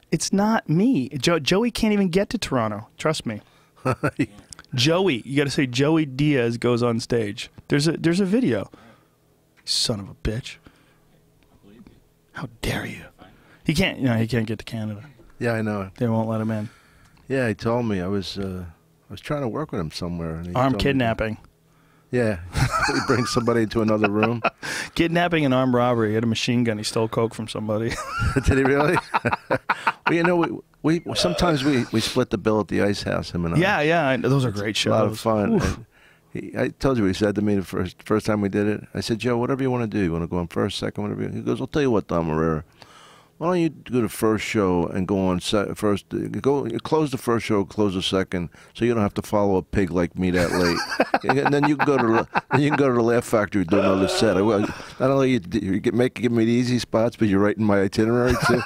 It's not me. Joey can't even get to Toronto. Trust me. Joey, you got to say Joey Diaz goes on stage. There's a video. Son of a bitch. How dare you? He can't get to Canada. Yeah, I know. They won't let him in. Yeah, he told me. I was was trying to work with him somewhere. And he Armed told me- kidnapping. Yeah, he brings somebody into another room. Kidnapping and armed robbery. He had a machine gun. He stole coke from somebody. Did he really? Well, you know, we sometimes we split the bill at the Ice House. Him and I. Yeah. Those are great shows. A lot of fun. And I told you what he said to me the first time we did it. I said, Joe, whatever you want to do. You want to go on first, second, whatever. He goes, I'll tell you what, Don Irrera. Why don't you do the first show and go on first? You close the first show, close the second, so you don't have to follow a pig like me that late. And then you can go to the Laugh Factory and do another set. Not only you give me the easy spots, but you're writing my itinerary too.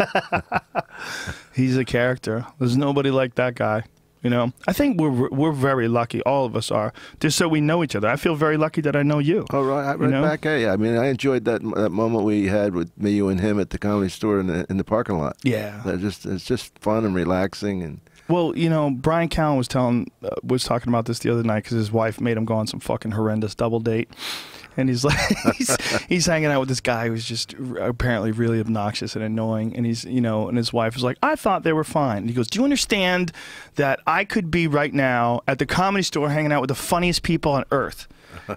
He's a character. There's nobody like that guy. You know, I think we're very lucky. All of us are, just so we know each other. I feel very lucky that I know you. Oh, right back at you. I mean, I enjoyed that moment we had with me, you, and him at the Comedy Store in the parking lot. Yeah, it's just fun and relaxing. And well, you know, Brian Callen was talking about this the other night because his wife made him go on some fucking horrendous double date. And he's like, he's hanging out with this guy who's just apparently really obnoxious and annoying. And he's, you know, and his wife is like, I thought they were fine. And he goes, do you understand that I could be right now at the Comedy Store hanging out with the funniest people on earth?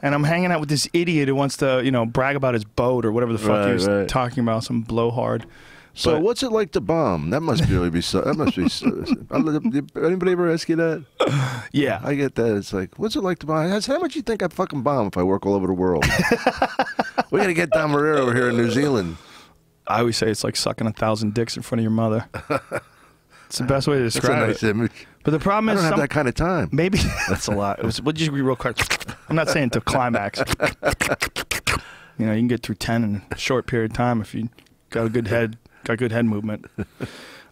And I'm hanging out with this idiot who wants to, you know, brag about his boat or whatever the fuck he was talking about, some blowhard. So what's it like to bomb? That must really be so. That must be so. Anybody ever ask you that? Yeah, I get that. It's like, what's it like to bomb? How much you think I fucking bomb if I work all over the world? We got to get Don Irrera over here in New Zealand. I always say it's like sucking 1,000 dicks in front of your mother. It's the best way to describe That's a nice image. But the problem is, I don't have that kind of time. Maybe that's a lot. We'll just be real quick. I'm not saying to climax. You know, you can get through 10 in a short period of time if you got a good head. Got good head movement. We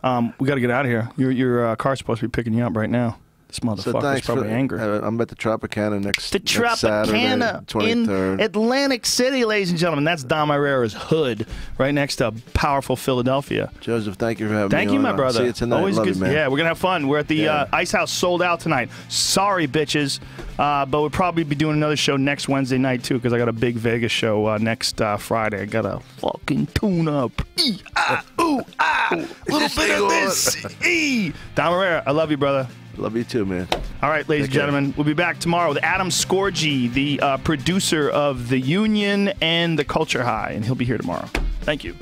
got to get out of here. Your car's supposed to be picking you up right now. This motherfucker's probably angry. I'm at the Tropicana next Tropicana Saturday, 23rd. in Atlantic City, ladies and gentlemen. That's Don Irrera's hood, right next to powerful Philadelphia. Joseph, thank you for having me. Thank you, my brother. See you tonight. Always Love good. you, man. Yeah, we're gonna have fun. We're at the Ice House, sold out tonight. Sorry, bitches, but we'll probably be doing another show next Wednesday night too, because I got a big Vegas show next Friday. I got a fucking tune up. Little bit of this. Don Irrera, I love you, brother. Love you too, man. All right, ladies and gentlemen, we'll be back tomorrow with Adam Scorgi, the producer of The Union and The Culture High, and he'll be here tomorrow. Thank you.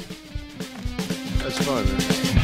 That's fun, man.